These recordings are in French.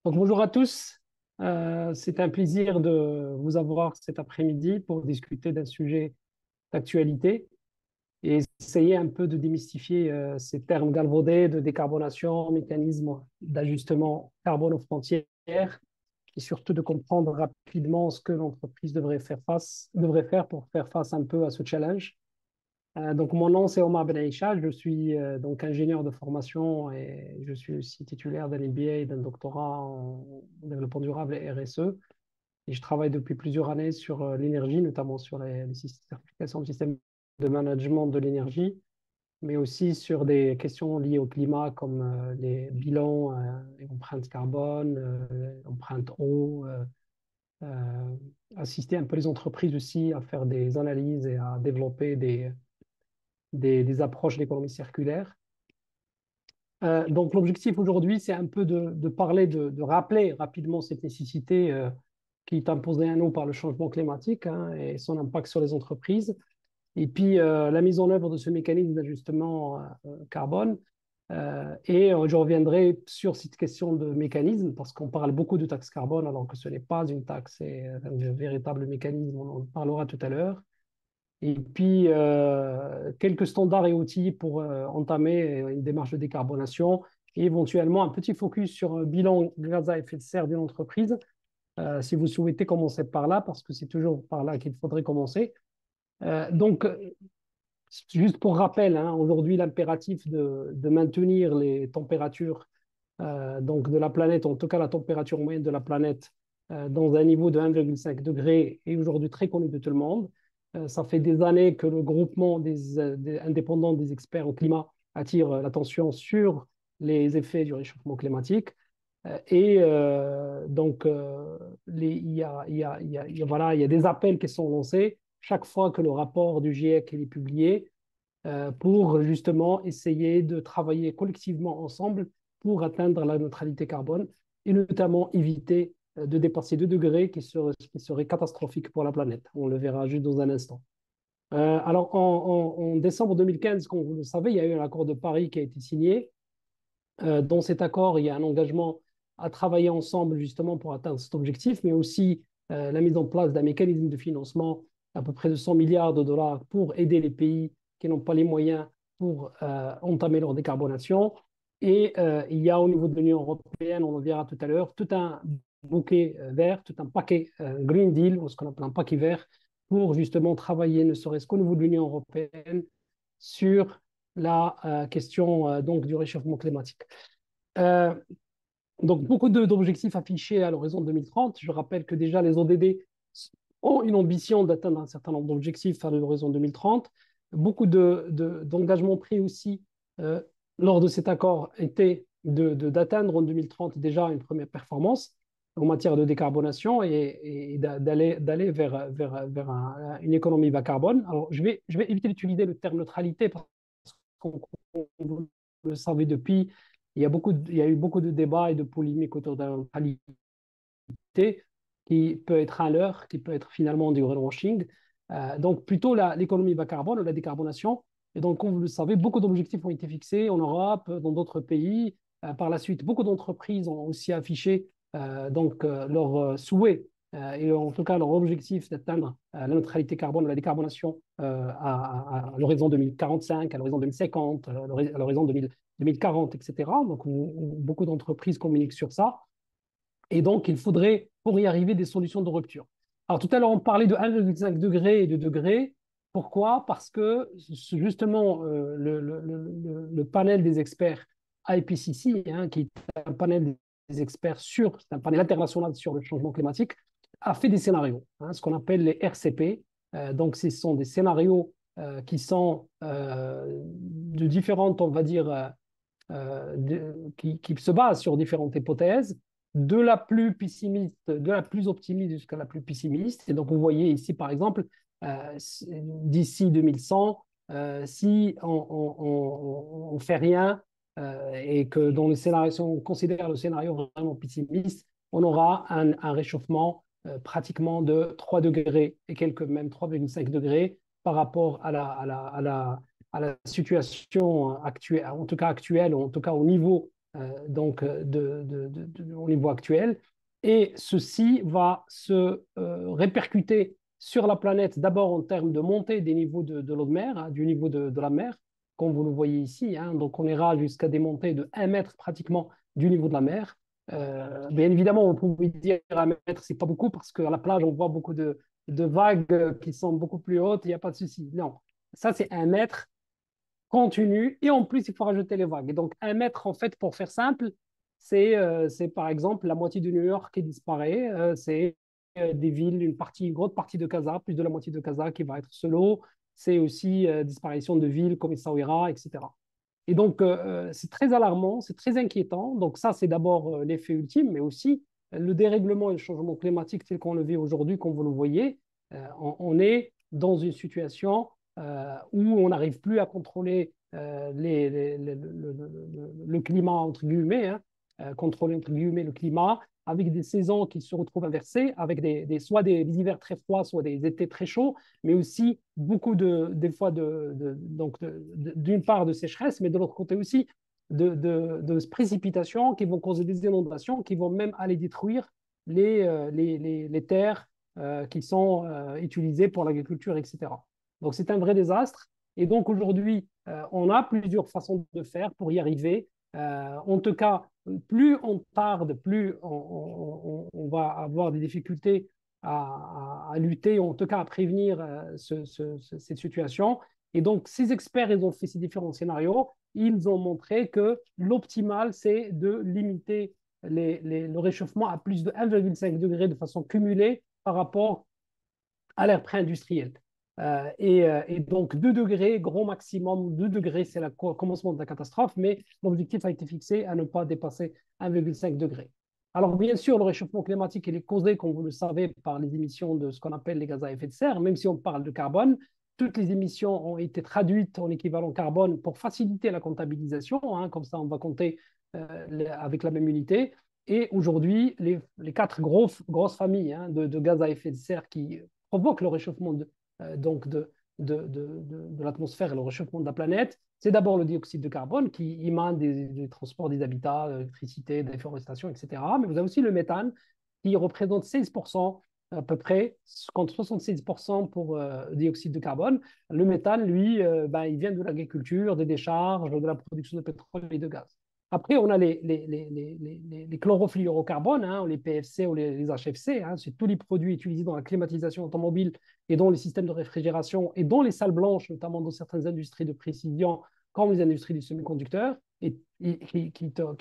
Donc, bonjour à tous. C'est un plaisir de vous avoir cet après-midi pour discuter d'un sujet d'actualité et essayer un peu de démystifier ces termes galvaudés de décarbonation, mécanisme d'ajustement carbone aux frontières et surtout de comprendre rapidement ce que l'entreprise devrait faire pour faire face un peu à ce challenge. Donc, mon nom, c'est Omar Ben Aïcha. Je suis donc ingénieur de formation et je suis aussi titulaire d'un MBA et d'un doctorat en développement durable et RSE. Et je travaille depuis plusieurs années sur l'énergie, notamment sur les certifications de système de management de l'énergie, mais aussi sur des questions liées au climat comme les bilans et empreintes carbone, empreintes eau, assister un peu les entreprises aussi à faire des analyses et à développer des approches d'économie circulaire. Donc l'objectif aujourd'hui, c'est un peu de parler, de rappeler rapidement cette nécessité qui est imposée à nous par le changement climatique hein, et son impact sur les entreprises. Et puis la mise en œuvre de ce mécanisme d'ajustement carbone. Je reviendrai sur cette question de mécanisme, parce qu'on parle beaucoup de taxe carbone, alors que ce n'est pas une taxe, c'est un véritable mécanisme, on en parlera tout à l'heure. Et puis, quelques standards et outils pour entamer une démarche de décarbonation et éventuellement un petit focus sur un bilan gaz à effet de serre d'une entreprise, si vous souhaitez commencer par là, parce que c'est toujours par là qu'il faudrait commencer. Donc, juste pour rappel, hein, aujourd'hui, l'impératif de maintenir les températures donc de la planète, en tout cas la température moyenne de la planète, dans un niveau de 1,5 degré est aujourd'hui très connu de tout le monde. Ça fait des années que le groupement des indépendants des experts en climat attire l'attention sur les effets du réchauffement climatique. Voilà, il y a des appels qui sont lancés chaque fois que le rapport du GIEC est publié pour justement essayer de travailler collectivement ensemble pour atteindre la neutralité carbone et notamment éviter de dépasser 2 degrés qui serait catastrophique pour la planète. On le verra juste dans un instant. Alors, en décembre 2015, comme vous le savez, il y a eu un accord de Paris qui a été signé. Dans cet accord, il y a un engagement à travailler ensemble justement pour atteindre cet objectif, mais aussi la mise en place d'un mécanisme de financement à peu près de 100 milliards de dollars pour aider les pays qui n'ont pas les moyens pour entamer leur décarbonation. Et il y a au niveau de l'Union européenne, on en verra tout à l'heure, tout un bouquet vert, tout un paquet Green Deal, ou ce qu'on appelle un paquet vert, pour justement travailler, ne serait-ce qu'au niveau de l'Union européenne, sur la question donc du réchauffement climatique. Euh, donc, beaucoup d'objectifs affichés à l'horizon 2030. Je rappelle que déjà les ODD ont une ambition d'atteindre un certain nombre d'objectifs à l'horizon 2030. Beaucoup d'engagements pris aussi euh, lors de cet accord étaient d'atteindre en 2030 déjà une première performance en matière de décarbonation et d'aller vers une économie bas carbone. Alors, je vais éviter d'utiliser le terme neutralité parce qu'on vous le savez depuis, il y a eu beaucoup de débats et de polémiques autour de la neutralité qui peut être un leurre, qui peut être finalement du greenwashing. Donc, plutôt l'économie bas carbone, la décarbonation. Et donc, comme vous le savez, beaucoup d'objectifs ont été fixés en Europe, dans d'autres pays. Par la suite, beaucoup d'entreprises ont aussi affiché leur souhait et en tout cas leur objectif d'atteindre la neutralité carbone, la décarbonation à l'horizon 2045, à l'horizon 2050, à l'horizon 2040, etc. Donc, beaucoup d'entreprises communiquent sur ça. Et donc, il faudrait, pour y arriver, des solutions de rupture. Alors, tout à l'heure, on parlait de 1,5 degré et de degrés. Pourquoi? Parce que, justement, le panel des experts IPCC, hein, qui est un panel des experts c'est un panel international sur le changement climatique, a fait des scénarios, hein, ce qu'on appelle les RCP. Donc, ce sont des scénarios qui sont de différentes, on va dire, qui se basent sur différentes hypothèses, de la plus pessimiste, de la plus optimiste jusqu'à la plus pessimiste. Et donc, vous voyez ici, par exemple, d'ici 2100, si on ne fait rien et que dans le scénario, si on considère le scénario vraiment pessimiste, on aura un réchauffement pratiquement de 3 degrés et quelques, même 3,5 degrés par rapport à la situation actuelle, en tout cas actuelle, en tout cas au niveau au niveau actuel. Et ceci va se répercuter sur la planète, d'abord en termes de montée des niveaux de l'eau de mer, hein, du niveau de la mer, comme vous le voyez ici. Hein. Donc, on ira jusqu'à des montées de 1 mètre pratiquement du niveau de la mer. Bien évidemment, on peut dire 1 mètre, c'est pas beaucoup parce qu'à la plage, on voit beaucoup de vagues qui sont beaucoup plus hautes, il n'y a pas de souci. Non, ça, c'est 1 mètre continu et en plus, il faut rajouter les vagues. Et donc, 1 mètre, en fait, pour faire simple, c'est par exemple la moitié de New York qui disparaît, c'est des villes, une grosse partie de Casa, plus de la moitié de Casa qui va être sous l'eau, c'est aussi disparition de villes comme Essaouira, etc. Et donc, c'est très alarmant, c'est très inquiétant. Donc, ça, c'est d'abord l'effet ultime, mais aussi le dérèglement et le changement climatique tel qu'on le vit aujourd'hui, comme vous le voyez. On est dans une situation où on n'arrive plus à contrôler le climat, entre guillemets, hein, contrôler, entre guillemets, le climat, avec des saisons qui se retrouvent inversées, avec soit des hivers très froids, soit des étés très chauds, mais aussi beaucoup des fois d'une part de sécheresse, mais de l'autre côté aussi de précipitations qui vont causer des inondations, qui vont même aller détruire les terres qui sont utilisées pour l'agriculture, etc. Donc c'est un vrai désastre. Et donc aujourd'hui, on a plusieurs façons de faire pour y arriver. En tout cas, plus on tarde, plus on va avoir des difficultés à lutter, en tout cas à prévenir cette situation. Et donc, ces experts, ils ont fait ces différents scénarios. Ils ont montré que l'optimal, c'est de limiter le réchauffement à plus de 1,5 degré de façon cumulée par rapport à l'ère pré-industrielle. Et donc 2 degrés, grand maximum, 2 degrés, c'est le commencement de la catastrophe, mais l'objectif a été fixé à ne pas dépasser 1,5 degré. Alors bien sûr, le réchauffement climatique il est causé, comme vous le savez, par les émissions de ce qu'on appelle les gaz à effet de serre, même si on parle de carbone. Toutes les émissions ont été traduites en équivalent carbone pour faciliter la comptabilisation, hein, comme ça on va compter avec la même unité. Et aujourd'hui, les 4 grosses familles hein, de gaz à effet de serre qui provoque le réchauffement donc de l'atmosphère et le réchauffement de la planète, c'est d'abord le dioxyde de carbone qui émane des transports des habitats, de l'électricité, de la déforestation, etc. Mais vous avez aussi le méthane qui représente 16% à peu près, contre 66% pour dioxyde de carbone. Le méthane, lui, il vient de l'agriculture, des décharges, de la production de pétrole et de gaz. Après, on a les chlorofluorocarbones, hein, les PFC ou les HFC, hein, c'est tous les produits utilisés dans la climatisation automobile et dans les systèmes de réfrigération et dans les salles blanches, notamment dans certaines industries de précision, comme les industries du semi-conducteur, qui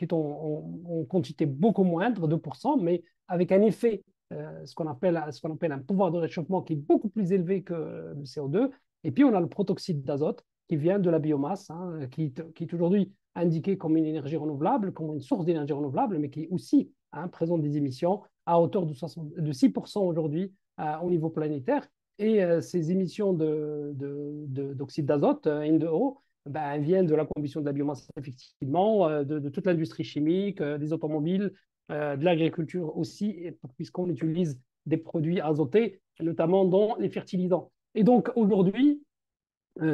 sont en quantité beaucoup moindre, 2%, mais avec un effet, ce qu'on appelle un pouvoir de réchauffement qui est beaucoup plus élevé que le CO2. Et puis, on a le protoxyde d'azote qui vient de la biomasse, hein, qui est aujourd'hui indiqué comme une énergie renouvelable, comme une source d'énergie renouvelable, mais qui aussi hein, présente des émissions à hauteur de 6% aujourd'hui au niveau planétaire. Et ces émissions d'oxyde d'azote, N2O, viennent de la combustion de la biomasse, effectivement, de toute l'industrie chimique, des automobiles, de l'agriculture aussi, puisqu'on utilise des produits azotés, notamment dans les fertilisants. Et donc aujourd'hui,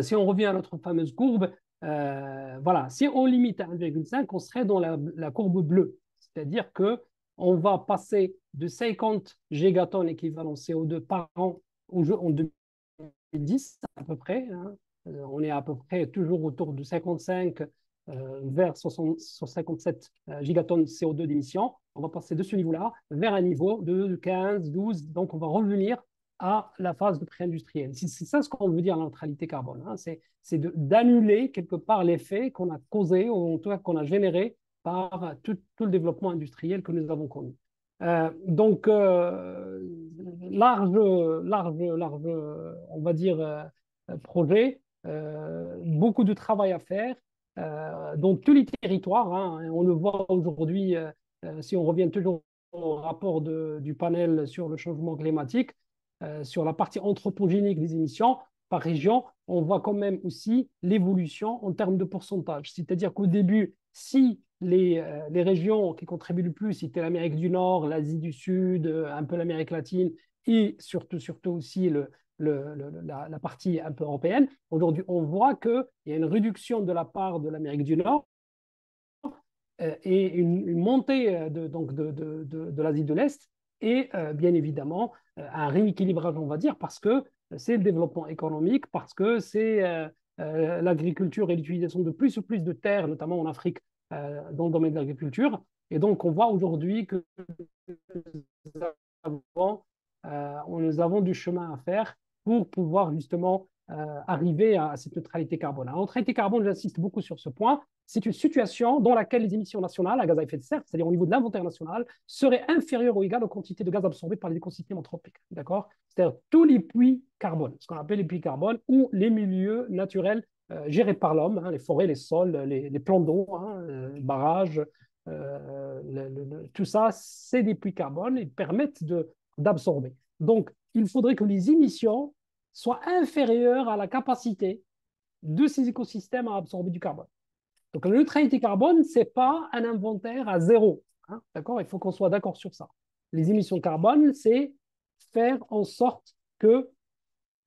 si on revient à notre fameuse courbe, voilà, si on limite à 1,5, on serait dans la courbe bleue. C'est-à-dire qu'on va passer de 50 gigatonnes équivalent CO2 par an en 2010 à peu près. Hein. On est à peu près toujours autour de 55 vers 57 gigatonnes CO2 d'émissions. On va passer de ce niveau-là vers un niveau de 15, 12. Donc, on va revenir à la phase de pré-industrielle. C'est ça ce qu'on veut dire la neutralité carbone. Hein. C'est d'annuler quelque part l'effet qu'on a causé, ou en tout cas qu'on a généré par tout le développement industriel que nous avons connu. Donc, large, on va dire, projet, beaucoup de travail à faire dans tous les territoires. Hein. On le voit aujourd'hui, si on revient toujours au rapport du panel sur le changement climatique, sur la partie anthropogénique des émissions par région, on voit quand même aussi l'évolution en termes de pourcentage. C'est-à-dire qu'au début, si les régions qui contribuent le plus, c'était l'Amérique du Nord, l'Asie du Sud, un peu l'Amérique latine et surtout aussi la partie un peu européenne, aujourd'hui, on voit qu'il y a une réduction de la part de l'Amérique du Nord et une montée donc de l'Asie de l'Est et bien évidemment un rééquilibrage, on va dire, parce que c'est le développement économique, parce que c'est l'agriculture et l'utilisation de plus en plus de terres, notamment en Afrique, dans le domaine de l'agriculture. Et donc, on voit aujourd'hui que nous avons du chemin à faire pour pouvoir justement arriver à cette neutralité carbone. La neutralité carbone, j'insiste beaucoup sur ce point, c'est une situation dans laquelle les émissions nationales à gaz à effet de serre, c'est-à-dire au niveau de l'inventaire national, seraient inférieures ou égales aux quantités de gaz absorbées par les écosystèmes anthropiques. D'accord? C'est-à-dire tous les puits carbone, ce qu'on appelle les puits carbone, ou les milieux naturels gérés par l'homme, hein, les forêts, les sols, les plans d'eau, hein, les barrages, tout ça, c'est des puits carbone et permettent d'absorber. Donc, il faudrait que les émissions soient inférieures à la capacité de ces écosystèmes à absorber du carbone. Donc, la neutralité carbone, ce n'est pas un inventaire à zéro. Hein, d'accord? Il faut qu'on soit d'accord sur ça. Les émissions de carbone, c'est faire en sorte que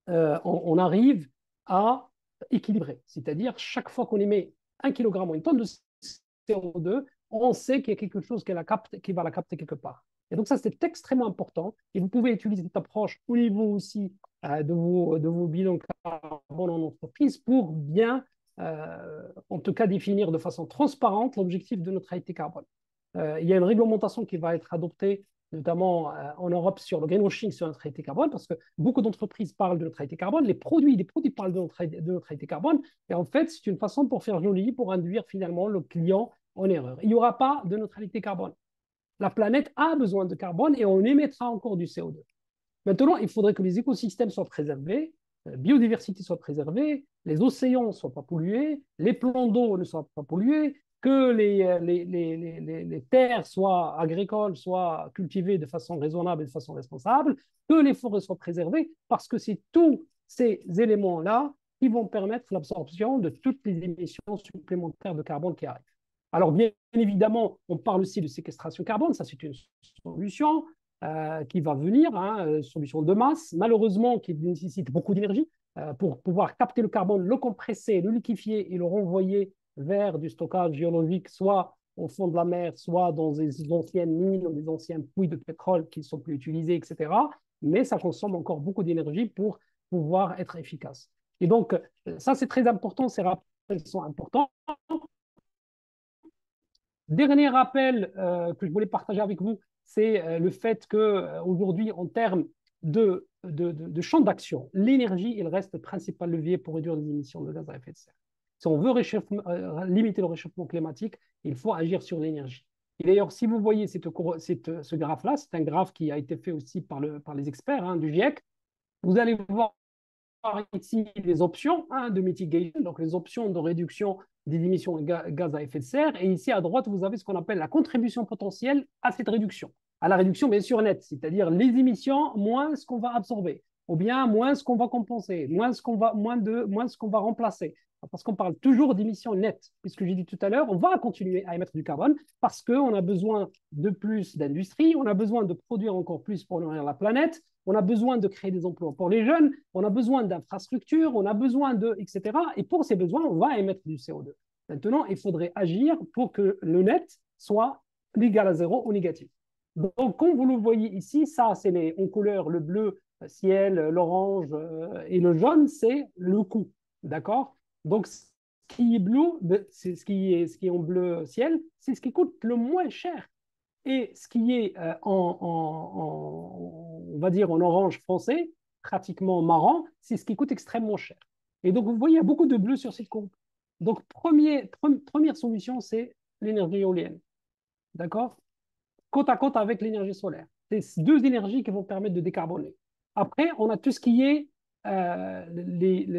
on arrive à équilibrer. C'est-à-dire, chaque fois qu'on émet 1 kg ou une tonne de CO2, on sait qu'il y a quelque chose qui va la capter quelque part. Et donc ça, c'est extrêmement important. Et vous pouvez utiliser cette approche au niveau aussi de vos bilans carbone en entreprise pour bien, en tout cas, définir de façon transparente l'objectif de neutralité carbone. Il y a une réglementation qui va être adoptée notamment en Europe sur le greenwashing sur la neutralité carbone, parce que beaucoup d'entreprises parlent de neutralité carbone, les produits parlent de neutralité carbone, et en fait, c'est une façon pour faire joli, pour induire finalement le client en erreur. Il n'y aura pas de neutralité carbone. La planète a besoin de carbone et on émettra encore du CO2. Maintenant, il faudrait que les écosystèmes soient préservés, la biodiversité soit préservée, les océans ne soient pas pollués, les plans d'eau ne soient pas pollués, que les terres soient agricoles, soient cultivées de façon raisonnable et de façon responsable, que les forêts soient préservées, parce que c'est tous ces éléments-là qui vont permettre l'absorption de toutes les émissions supplémentaires de carbone qui arrivent. Alors, bien évidemment, on parle aussi de séquestration carbone, ça c'est une solution qui va venir, hein, solution de masse, malheureusement qui nécessite beaucoup d'énergie pour pouvoir capter le carbone, le compresser, le liquéfier et le renvoyer vers du stockage géologique, soit au fond de la mer, soit dans des anciennes mines ou des anciens puits de pétrole qui ne sont plus utilisés, etc. Mais ça consomme encore beaucoup d'énergie pour pouvoir être efficace. Et donc, ça, c'est très important, ces rappels sont importants. Dernier rappel que je voulais partager avec vous, c'est le fait qu'aujourd'hui, en termes de champ d'action, l'énergie, il reste le principal levier pour réduire les émissions de gaz à effet de serre. Si on veut limiter le réchauffement climatique, il faut agir sur l'énergie. Et d'ailleurs, si vous voyez ce graphe-là, c'est un graphe qui a été fait aussi par les experts hein, du GIEC, vous allez voir ici les options hein, de mitigation, donc les options de réduction des émissions de gaz à effet de serre. Et ici, à droite, vous avez ce qu'on appelle la contribution potentielle à cette réduction. À la réduction, bien sûr, nette, c'est-à-dire les émissions moins ce qu'on va absorber, ou bien moins ce qu'on va compenser, moins ce qu'on va remplacer. Parce qu'on parle toujours d'émissions nettes, puisque j'ai dit tout à l'heure, on va continuer à émettre du carbone parce qu'on a besoin de plus d'industrie, on a besoin de produire encore plus pour nourrir la planète, on a besoin de créer des emplois pour les jeunes, on a besoin d'infrastructures, on a besoin etc. Et pour ces besoins, on va émettre du CO2. Maintenant, il faudrait agir pour que le net soit égal à zéro ou négatif. Donc, comme vous le voyez ici, ça, c'est en couleur le bleu ciel, l'orange et le jaune, c'est le coût. D'accord? Donc, ce qui est bleu, c'est ce qui est en bleu ciel, c'est ce qui coûte le moins cher. Et ce qui est on va dire en orange foncé, pratiquement marron, c'est ce qui coûte extrêmement cher. Et donc, vous voyez, il y a beaucoup de bleu sur cette courbe. Donc, première solution, c'est l'énergie éolienne. D'accord? Côte à côte avec l'énergie solaire. C'est deux énergies qui vont permettre de décarboner. Après, on a tout ce qui est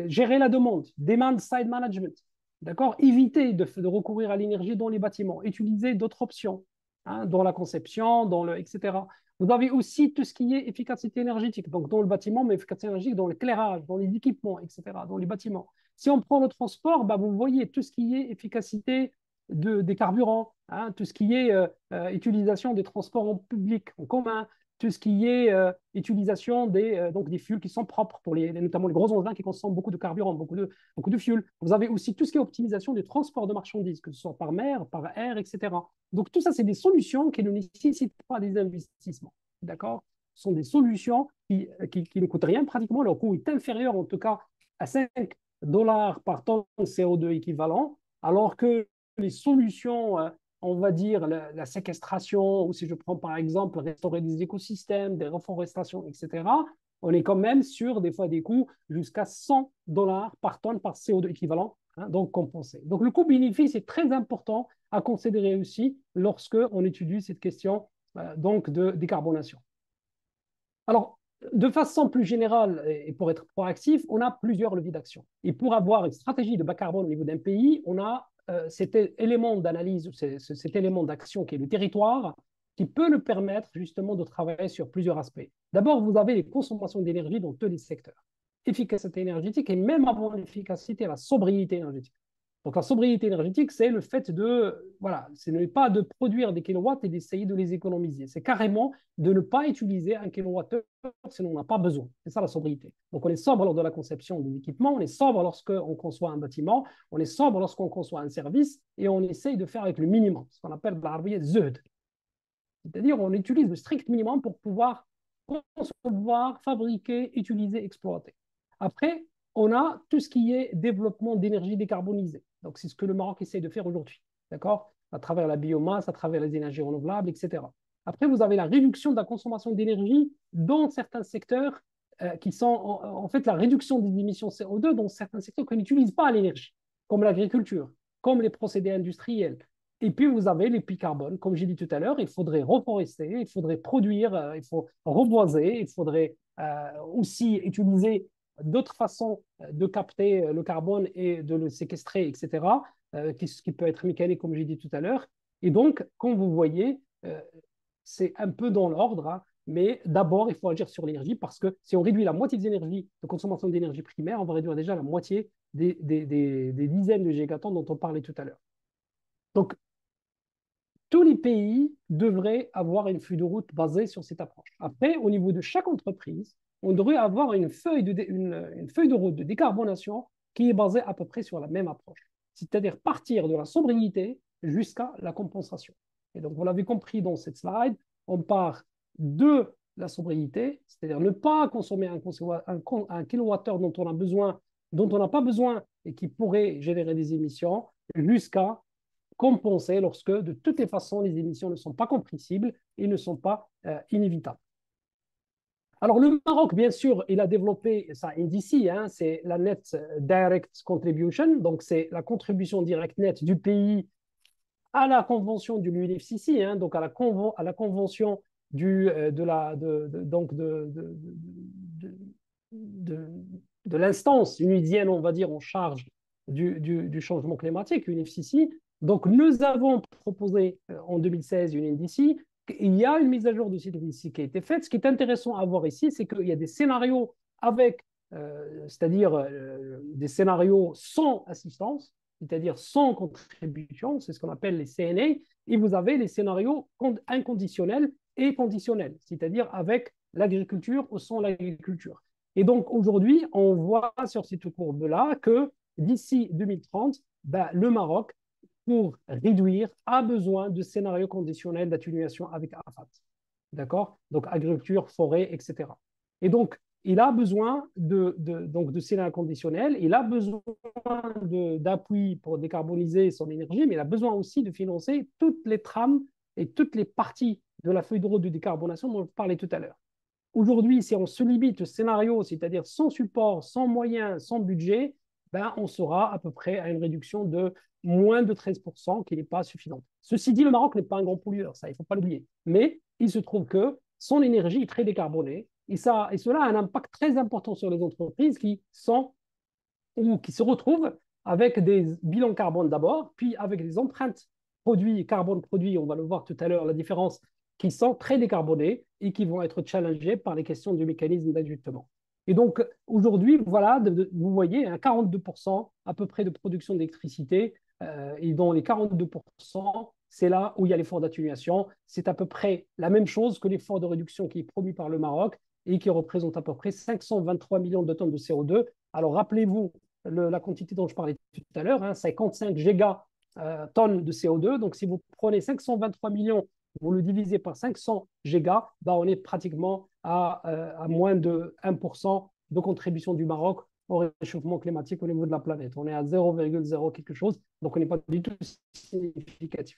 gérer la demande, demand side management. D'accord? Éviter de recourir à l'énergie dans les bâtiments, utiliser d'autres options hein, dans la conception, etc. Vous avez aussi tout ce qui est efficacité énergétique, donc dans le bâtiment, mais efficacité énergétique dans l'éclairage, dans les équipements, etc., dans les bâtiments. Si on prend le transport, bah, vous voyez tout ce qui est efficacité des carburants, hein, tout ce qui est utilisation des transports en public, en commun, tout ce qui est utilisation donc des fuels qui sont propres, pour notamment les gros engins qui consomment beaucoup de carburant, beaucoup de fuel. Vous avez aussi tout ce qui est optimisation du transport de marchandises, que ce soit par mer, par air, etc. Donc tout ça, c'est des solutions qui ne nécessitent pas des investissements. D'accord? Ce sont des solutions qui ne coûtent rien pratiquement. Leur coût est inférieur en tout cas à 5 dollars par tonne de CO2 équivalent, alors que les solutions on va dire, la séquestration, ou si je prends par exemple restaurer des écosystèmes, des reforestations, etc., on est quand même sur des fois des coûts jusqu'à 100 dollars par tonne par CO2 équivalent, hein, donc compensé. Donc le coût-bénéfice est très important à considérer aussi lorsque on étudie cette question donc de décarbonation. Alors, de façon plus générale et pour être proactif, on a plusieurs leviers d'action. Et pour avoir une stratégie de bas carbone au niveau d'un pays, on a cet élément d'analyse, cet élément d'action qui est le territoire, qui peut nous permettre justement de travailler sur plusieurs aspects. D'abord, vous avez les consommations d'énergie dans tous les secteurs. Efficacité énergétique et même avant l'efficacité, la sobriété énergétique. Donc la sobriété énergétique, c'est le fait de, voilà, ce n'est pas de produire des kilowatts et d'essayer de les économiser. C'est carrément de ne pas utiliser un kilowattheure sinon on n'a pas besoin. C'est ça la sobriété. Donc on est sobre lors de la conception de l'équipement, on est sobre lorsqu'on conçoit un bâtiment, on est sobre lorsqu'on conçoit un service et on essaye de faire avec le minimum, ce qu'on appelle l'arabie zuhd. C'est-à-dire on utilise le strict minimum pour pouvoir concevoir, fabriquer, utiliser, exploiter. Après, on a tout ce qui est développement d'énergie décarbonisée. Donc, c'est ce que le Maroc essaie de faire aujourd'hui, d'accord? À travers la biomasse, à travers les énergies renouvelables, etc. Après, vous avez la réduction de la consommation d'énergie dans certains secteurs qui sont en fait la réduction des émissions CO2 dans certains secteurs qui n'utilisent pas l'énergie, comme l'agriculture, comme les procédés industriels. Et puis, vous avez les puits carbone. Comme j'ai dit tout à l'heure, il faudrait reforester, il faudrait produire, il faut reboiser, il faudrait aussi utiliser d'autres façons de capter le carbone et de le séquestrer, etc., qui peut être mécanique, comme j'ai dit tout à l'heure. Et donc, comme vous voyez, c'est un peu dans l'ordre, hein, mais d'abord, il faut agir sur l'énergie parce que si on réduit la moitié des énergies, de consommation d'énergie primaire, on va réduire déjà la moitié des dizaines de gigatons dont on parlait tout à l'heure. Donc, tous les pays devraient avoir une feuille de route basée sur cette approche. Après, au niveau de chaque entreprise, on devrait avoir une feuille de route de décarbonation qui est basée à peu près sur la même approche, c'est-à-dire partir de la sobriété jusqu'à la compensation. Et donc, vous l'avez compris dans cette slide, on part de la sobriété, c'est-à-dire ne pas consommer un kilowattheure dont on a besoin, dont on n'a pas besoin et qui pourrait générer des émissions, jusqu'à compenser lorsque, de toutes les façons, les émissions ne sont pas compressibles et ne sont pas inévitables. Alors, le Maroc, bien sûr, il a développé sa NDC, hein, c'est la Net Direct Contribution, donc c'est la contribution directe nette du pays à la convention du l'UNFCCC, hein, donc à la convention de l'instance unusienne, on va dire, en charge du changement climatique, UNFCCC. Donc, nous avons proposé en 2016 une NDC. Il y a une mise à jour de cette NDC qui a été faite. Ce qui est intéressant à voir ici, c'est qu'il y a des scénarios avec, c'est-à-dire des scénarios sans assistance, c'est-à-dire sans contribution, c'est ce qu'on appelle les CNA, et vous avez les scénarios inconditionnels et conditionnels, c'est-à-dire avec l'agriculture ou sans l'agriculture. Et donc aujourd'hui, on voit sur cette courbe-là que d'ici 2030, ben, le Maroc, pour réduire, a besoin de scénarios conditionnels d'atténuation avec AFAT. D'accord? Donc agriculture, forêt, etc. Et donc, il a besoin de scénarios conditionnels, il a besoin d'appui pour décarboniser son énergie, mais il a besoin aussi de financer toutes les trames et toutes les parties de la feuille de route de décarbonation dont je parlais tout à l'heure. Aujourd'hui, si on se limite au scénario, c'est-à-dire sans support, sans moyens, sans budget, ben, on sera à peu près à une réduction de moins de 13%, qui n'est pas suffisante. Ceci dit, le Maroc n'est pas un grand pollueur, ça, il ne faut pas l'oublier. Mais il se trouve que son énergie est très décarbonée et cela a un impact très important sur les entreprises qui sont ou qui se retrouvent avec des bilans carbone d'abord, puis avec des empreintes carbone produits, on va le voir tout à l'heure, la différence, qui sont très décarbonés et qui vont être challengés par les questions du mécanisme d'ajustement. Et donc, aujourd'hui, voilà, vous voyez, 42% à peu près de production d'électricité, et dont les 42%, c'est là où il y a l'effort d'atténuation. C'est à peu près la même chose que l'effort de réduction qui est produit par le Maroc et qui représente à peu près 523 millions de tonnes de CO2. Alors, rappelez-vous la quantité dont je parlais tout à l'heure, hein, 55 gigatonnes de CO2. Donc, si vous prenez 523 millions, vous le divisez par 500 gigas, ben, on est pratiquement à moins de 1% de contribution du Maroc au réchauffement climatique au niveau de la planète. On est à 0,0 quelque chose, donc on n'est pas du tout significatif.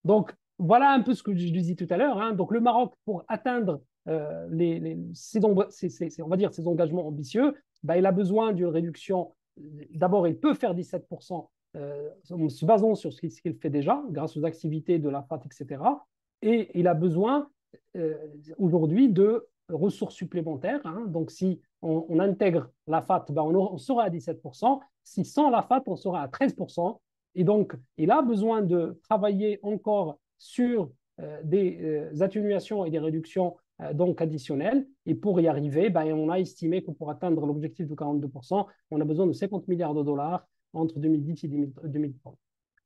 Donc, voilà un peu ce que je disais tout à l'heure, hein. Donc, le Maroc, pour atteindre on va dire, ses engagements ambitieux, ben, il a besoin d'une réduction. D'abord, il peut faire 17% en se basant sur ce qu'il fait déjà, grâce aux activités de la FAT, etc. Et il a besoin aujourd'hui de ressources supplémentaires, hein. Donc, si on intègre la FAT, ben, on sera à 17%. Si sans la FAT, on sera à 13%. Et donc, il a besoin de travailler encore sur des atténuations et des réductions donc additionnelles. Et pour y arriver, ben, on a estimé que pour atteindre l'objectif de 42%, on a besoin de 50 milliards de dollars entre 2010 et 2030.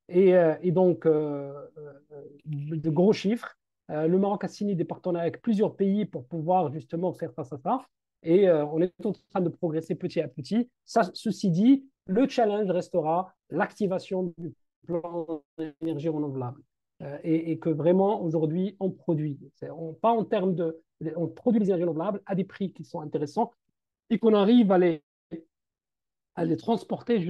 Et donc, de gros chiffres. Le Maroc a signé des partenariats avec plusieurs pays pour pouvoir justement faire face à ça. Et on est en train de progresser petit à petit. Ça, ceci dit, le challenge restera l'activation du plan d'énergie renouvelable. Et que vraiment, aujourd'hui, on produit. Pas en termes de. On produit les énergies renouvelables à des prix qui sont intéressants et qu'on arrive à les transporter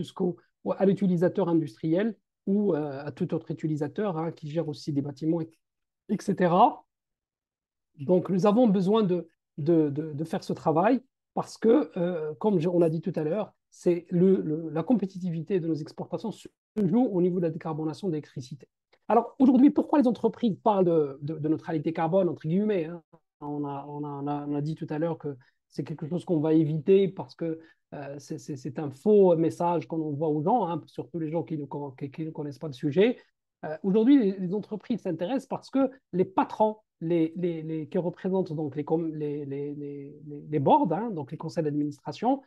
à l'utilisateur industriel ou à tout autre utilisateur, hein, qui gère aussi des bâtiments, etc. Donc, nous avons besoin de faire ce travail parce que, comme on l'a dit tout à l'heure, c'est la compétitivité de nos exportations se joue au niveau de la décarbonation de l'électricité. Alors, aujourd'hui, pourquoi les entreprises parlent de neutralité carbone, entre guillemets, hein? On a dit tout à l'heure que c'est quelque chose qu'on va éviter parce que c'est un faux message qu'on envoie aux gens, hein, surtout les gens qui ne connaissent pas le sujet. Aujourd'hui, les entreprises s'intéressent parce que les patrons, qui représentent donc les boards, hein, donc les conseils d'administration,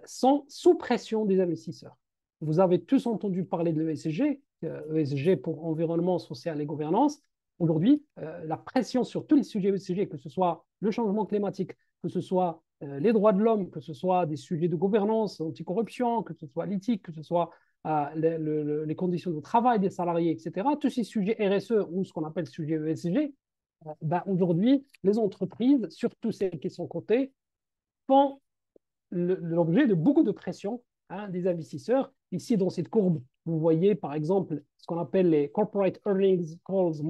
sont sous pression des investisseurs. Vous avez tous entendu parler de l'ESG, ESG pour environnement, social et gouvernance. Aujourd'hui, la pression sur tous les sujets ESG, que ce soit le changement climatique, que ce soit les droits de l'homme, que ce soit des sujets de gouvernance, anticorruption, que ce soit l'éthique, que ce soit les conditions de travail des salariés, etc. Tous ces sujets RSE ou ce qu'on appelle sujet ESG, ben aujourd'hui, les entreprises, surtout celles qui sont cotées, font l'objet de beaucoup de pression, hein, des investisseurs. Ici, dans cette courbe, vous voyez par exemple ce qu'on appelle les Corporate Earnings Calls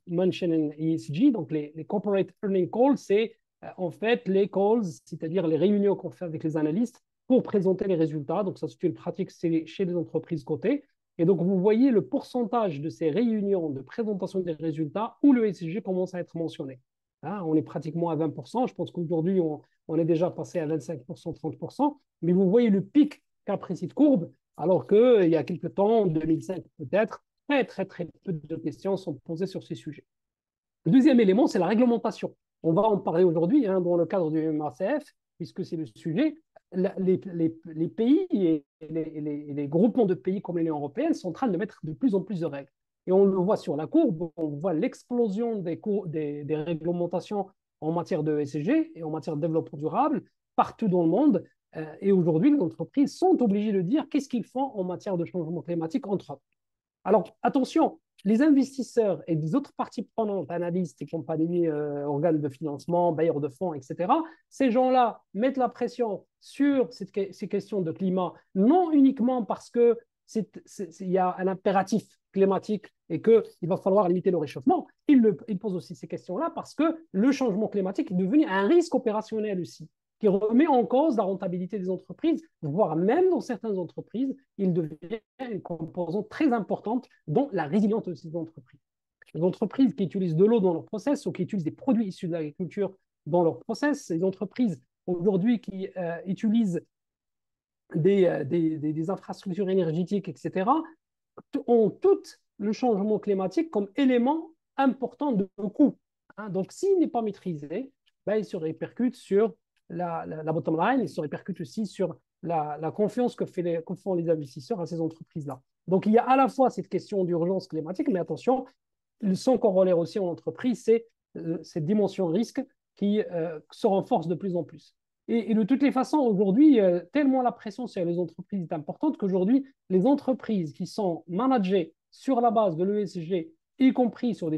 Mentioned in ESG. Donc, les Corporate Earnings Calls, c'est en fait les calls, c'est-à-dire les réunions qu'on fait avec les analystes pour présenter les résultats. Donc, ça, c'est une pratique chez les entreprises cotées. Et donc, vous voyez le pourcentage de ces réunions de présentation des résultats où le ESG commence à être mentionné. Hein, on est pratiquement à 20%. Je pense qu'aujourd'hui, on est déjà passé à 25%, 30%. Mais vous voyez le pic qu'a pris cette courbe, alors qu'il y a quelques temps, en 2005 peut-être, très peu de questions sont posées sur ces sujets. Le deuxième élément, c'est la réglementation. On va en parler aujourd'hui, hein, dans le cadre du MACF, puisque c'est le sujet. Les pays et les groupements de pays comme l'Union européenne sont en train de mettre de plus en plus de règles. Et on le voit sur la courbe, on voit l'explosion des réglementations en matière de ESG et en matière de développement durable partout dans le monde. Et aujourd'hui, les entreprises sont obligées de dire qu'est-ce qu'ils font en matière de changement climatique entre eux. Alors, attention, les investisseurs et des autres parties prenantes, analystes et compagnies, organes de financement, bailleurs de fonds, etc., ces gens-là mettent la pression sur ces questions de climat, non uniquement parce qu'il y a un impératif climatique et qu'il va falloir limiter le réchauffement, ils posent aussi ces questions-là parce que le changement climatique est devenu un risque opérationnel aussi, qui remet en cause la rentabilité des entreprises, voire même dans certaines entreprises, il devient une composante très importante dans la résilience de ces entreprises. Les entreprises qui utilisent de l'eau dans leur process ou qui utilisent des produits issus de l'agriculture dans leur process, les entreprises aujourd'hui qui utilisent des infrastructures énergétiques, etc., ont tout le changement climatique comme élément important de coût. Hein. Donc, s'il n'est pas maîtrisé, ben, il se répercute sur la bottom line, il se répercute aussi sur la confiance que font les investisseurs à ces entreprises-là. Donc, il y a à la fois cette question d'urgence climatique, mais attention, son corollaire aussi en entreprise, c'est cette dimension risque qui se renforce de plus en plus. Et de toutes les façons, aujourd'hui, tellement la pression sur les entreprises est importante qu'aujourd'hui, les entreprises qui sont managées sur la base de l'ESG, y compris sur des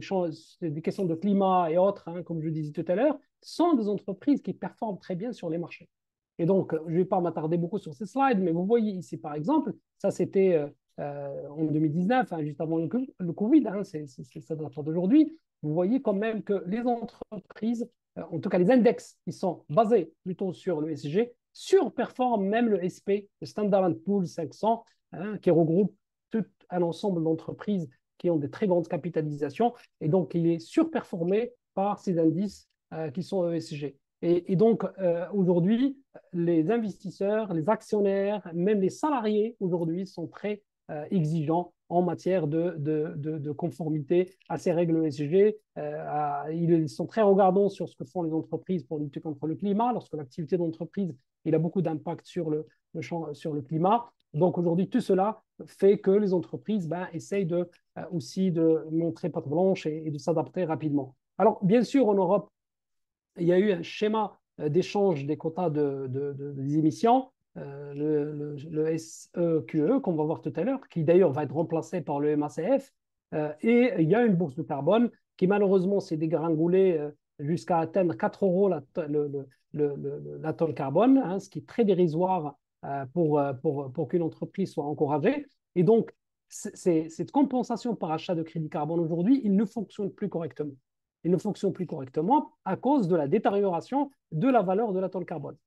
questions de climat et autres, hein, comme je disais tout à l'heure, sont des entreprises qui performent très bien sur les marchés. Et donc, je ne vais pas m'attarder beaucoup sur ces slides, mais vous voyez ici, par exemple, ça c'était en 2019, hein, juste avant le Covid, hein, ça date pas d'aujourd'hui. Vous voyez quand même que les entreprises, en tout cas les index qui sont basés plutôt sur le SG, surperforment même le SP, le Standard Poor's 500, hein, qui regroupe tout un ensemble d'entreprises qui ont des très grandes capitalisations. Et donc, il est surperformé par ces indices qui sont ESG. Et donc, aujourd'hui, les investisseurs, les actionnaires, même les salariés aujourd'hui sont très exigeants en matière de conformité à ces règles ESG. Ils sont très regardants sur ce que font les entreprises pour lutter contre le climat. Lorsque l'activité d'entreprise il a beaucoup d'impact sur sur le climat. Donc aujourd'hui, tout cela fait que les entreprises essayent aussi de montrer patte blanche et de s'adapter rapidement. Alors, bien sûr, en Europe, il y a eu un schéma d'échange des quotas des émissions, le SEQE, qu'on va voir tout à l'heure, qui d'ailleurs va être remplacé par le MACF. Et il y a une bourse de carbone qui malheureusement s'est dégringolée jusqu'à atteindre 4 euros la tonne carbone, hein, ce qui est très dérisoire pour qu'une entreprise soit encouragée. Et donc, cette compensation par achat de crédit carbone aujourd'hui, il ne fonctionne plus correctement. Il ne fonctionne plus correctement à cause de la détérioration de la valeur de la tonne carbone.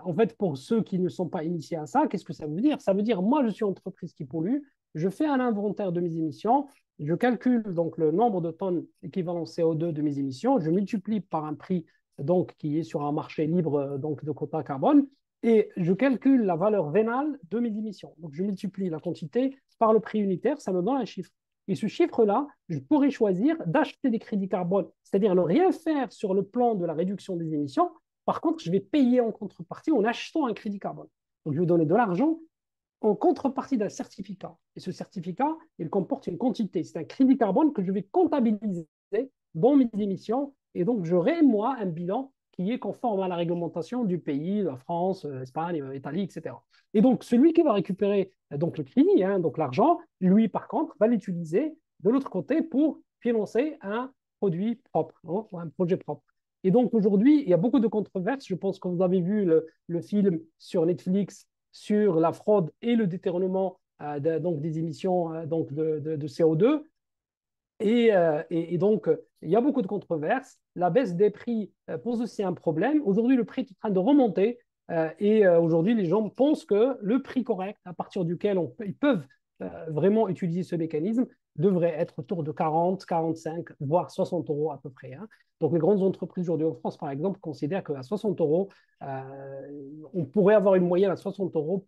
En fait, pour ceux qui ne sont pas initiés à ça, qu'est-ce que ça veut dire? Ça veut dire, moi, je suis entreprise qui pollue, je fais un inventaire de mes émissions, je calcule donc le nombre de tonnes équivalent CO2 de mes émissions, je multiplie par un prix donc, qui est sur un marché libre donc, de quota carbone, et je calcule la valeur vénale de mes émissions. Donc, je multiplie la quantité par le prix unitaire, ça me donne un chiffre. Et ce chiffre-là, je pourrais choisir d'acheter des crédits carbone, c'est-à-dire ne rien faire sur le plan de la réduction des émissions. Par contre, je vais payer en contrepartie en achetant un crédit carbone. Donc, je vais donner de l'argent en contrepartie d'un certificat. Et ce certificat, il comporte une quantité. C'est un crédit carbone que je vais comptabiliser dans mes émissions. Et donc, j'aurai, moi, un bilan qui est conforme à la réglementation du pays, la France, l'Espagne, l'Italie, etc. Et donc, celui qui va récupérer donc le crédit, hein, donc l'argent, lui, par contre, va l'utiliser de l'autre côté pour financer un produit propre, hein, un projet propre. Et donc, aujourd'hui, il y a beaucoup de controverses. Je pense que vous avez vu le film sur Netflix sur la fraude et le détournement donc des émissions donc de CO2. Et donc, il y a beaucoup de controverses. La baisse des prix pose aussi un problème. Aujourd'hui, le prix est en train de remonter. Et aujourd'hui, les gens pensent que le prix correct, à partir duquel ils peuvent vraiment utiliser ce mécanisme, devrait être autour de 40, 45, voire 60 euros à peu près. Hein. Donc, les grandes entreprises aujourd'hui en France, par exemple, considèrent qu'à 60 euros, on pourrait avoir une moyenne à 60 euros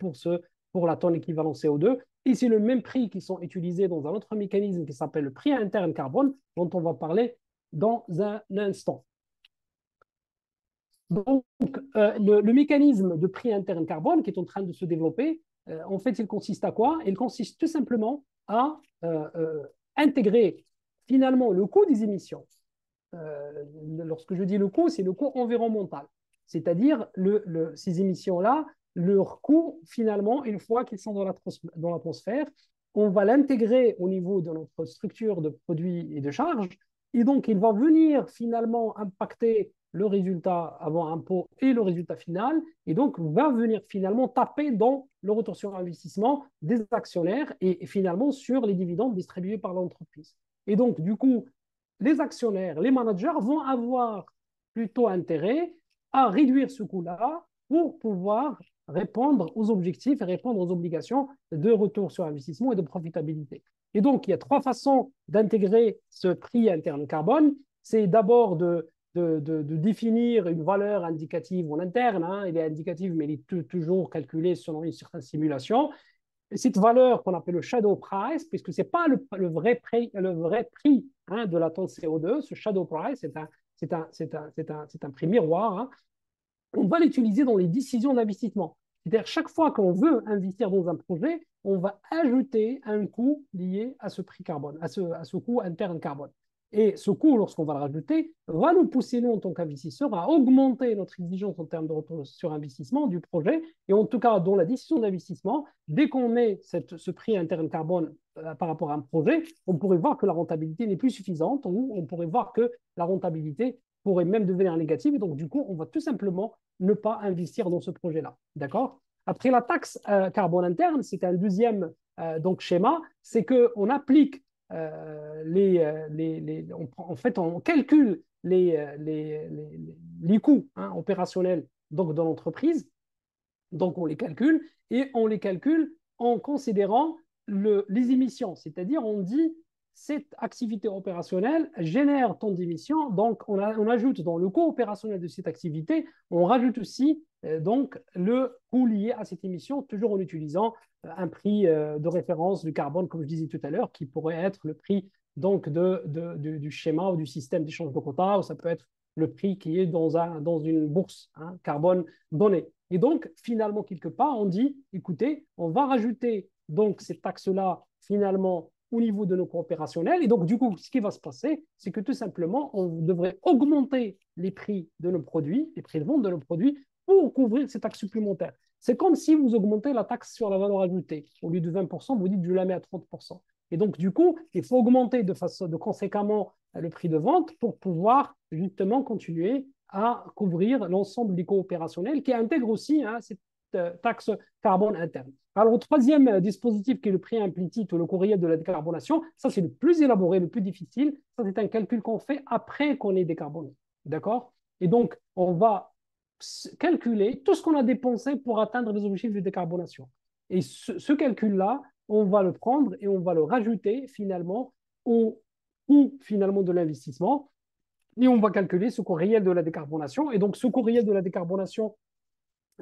pour la tonne équivalent CO2. Et c'est le même prix qui sont utilisés dans un autre mécanisme qui s'appelle le prix interne carbone, dont on va parler dans un instant. Donc, le mécanisme de prix interne carbone qui est en train de se développer, en fait, il consiste à quoi? Il consiste tout simplement à intégrer finalement le coût des émissions. Lorsque je dis le coût, c'est le coût environnemental. C'est-à-dire ces émissions-là, leur coût, finalement, une fois qu'ils sont dans l'atmosphère, on va l'intégrer au niveau de notre structure de produits et de charges. Et donc, il va venir finalement impacter le résultat avant impôt et le résultat final. Et donc, va venir finalement taper dans le retour sur investissement des actionnaires et finalement sur les dividendes distribués par l'entreprise. Et donc, du coup, les actionnaires, les managers vont avoir plutôt intérêt à réduire ce coût-là pour pouvoir répondre aux objectifs et répondre aux obligations de retour sur investissement et de profitabilité. Et donc, il y a trois façons d'intégrer ce prix interne carbone. C'est d'abord de définir une valeur indicative en interne. Hein. Il est indicatif, mais il est toujours calculé selon une certaine simulation. Cette valeur qu'on appelle le shadow price, puisque ce n'est pas le vrai prix hein, de la tonne CO2, ce shadow price, c'est un prix miroir, hein. On va l'utiliser dans les décisions d'investissement. C'est-à-dire, chaque fois qu'on veut investir dans un projet, on va ajouter un coût lié à ce prix carbone, à ce coût interne carbone. Et ce coût, lorsqu'on va le rajouter, va nous pousser, nous, en tant qu'investisseurs, à augmenter notre exigence en termes de retour sur investissement du projet. Et en tout cas, dans la décision d'investissement, dès qu'on met ce prix interne carbone par rapport à un projet, on pourrait voir que la rentabilité n'est plus suffisante, ou on pourrait voir que la rentabilité pourrait même devenir négative. Et donc, du coup, on va tout simplement ne pas investir dans ce projet-là. D'accord? Après, la taxe carbone interne, c'est un deuxième donc, schéma, c'est qu'on applique en fait, on calcule les coûts opérationnels donc, de l'entreprise. Donc, on les calcule et on les calcule en considérant les émissions. C'est-à-dire, on dit cette activité opérationnelle génère tant d'émissions. Donc, on ajoute dans le coût opérationnel de cette activité, on rajoute aussi donc le coût lié à cette émission, toujours en utilisant un prix de référence du carbone, comme je disais tout à l'heure, qui pourrait être le prix donc du schéma ou du système d'échange de quotas, ou ça peut être le prix qui est dans une bourse carbone donnée. Et donc, finalement, quelque part, on dit, écoutez, on va rajouter donc cette taxe-là, finalement, au niveau de nos coûts opérationnels. Et donc, du coup, ce qui va se passer, c'est que tout simplement, on devrait augmenter les prix de nos produits, les prix de vente de nos produits, pour couvrir ces taxes supplémentaires. C'est comme si vous augmentez la taxe sur la valeur ajoutée. Au lieu de 20%, vous dites, je la mets à 30%. Et donc, du coup, il faut augmenter de conséquemment le prix de vente pour pouvoir justement continuer à couvrir l'ensemble des coûts opérationnels qui intègre aussi cette taxe carbone interne. Alors, le troisième dispositif qui est le prix implicite ou le courriel de la décarbonation, ça c'est le plus élaboré, le plus difficile. Ça c'est un calcul qu'on fait après qu'on ait décarboné. D'accord? Et donc, on va calculer tout ce qu'on a dépensé pour atteindre les objectifs de décarbonation. Et ce calcul-là, on va le prendre et on va le rajouter finalement au coût finalement de l'investissement et on va calculer ce coût réel de la décarbonation. Et donc, ce coût réel de la décarbonation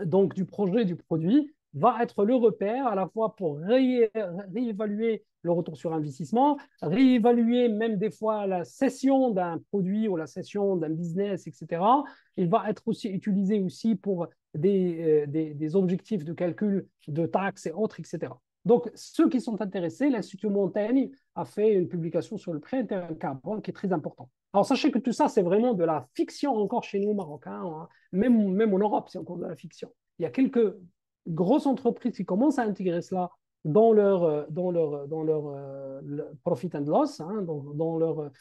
donc, du projet, du produit, va être le repère à la fois pour réévaluer le retour sur investissement, réévaluer même des fois la cession d'un produit ou la cession d'un business, etc. Il va être aussi utilisé aussi pour des objectifs de calcul de taxes et autres, etc. Donc, ceux qui sont intéressés, l'Institut Montaigne a fait une publication sur le prix interne carbone qui est très important. Alors, sachez que tout ça, c'est vraiment de la fiction encore chez nous, Marocains. Même en Europe, c'est encore de la fiction. Il y a quelques grosses entreprises qui commencent à intégrer cela dans leur profit and loss, dans leur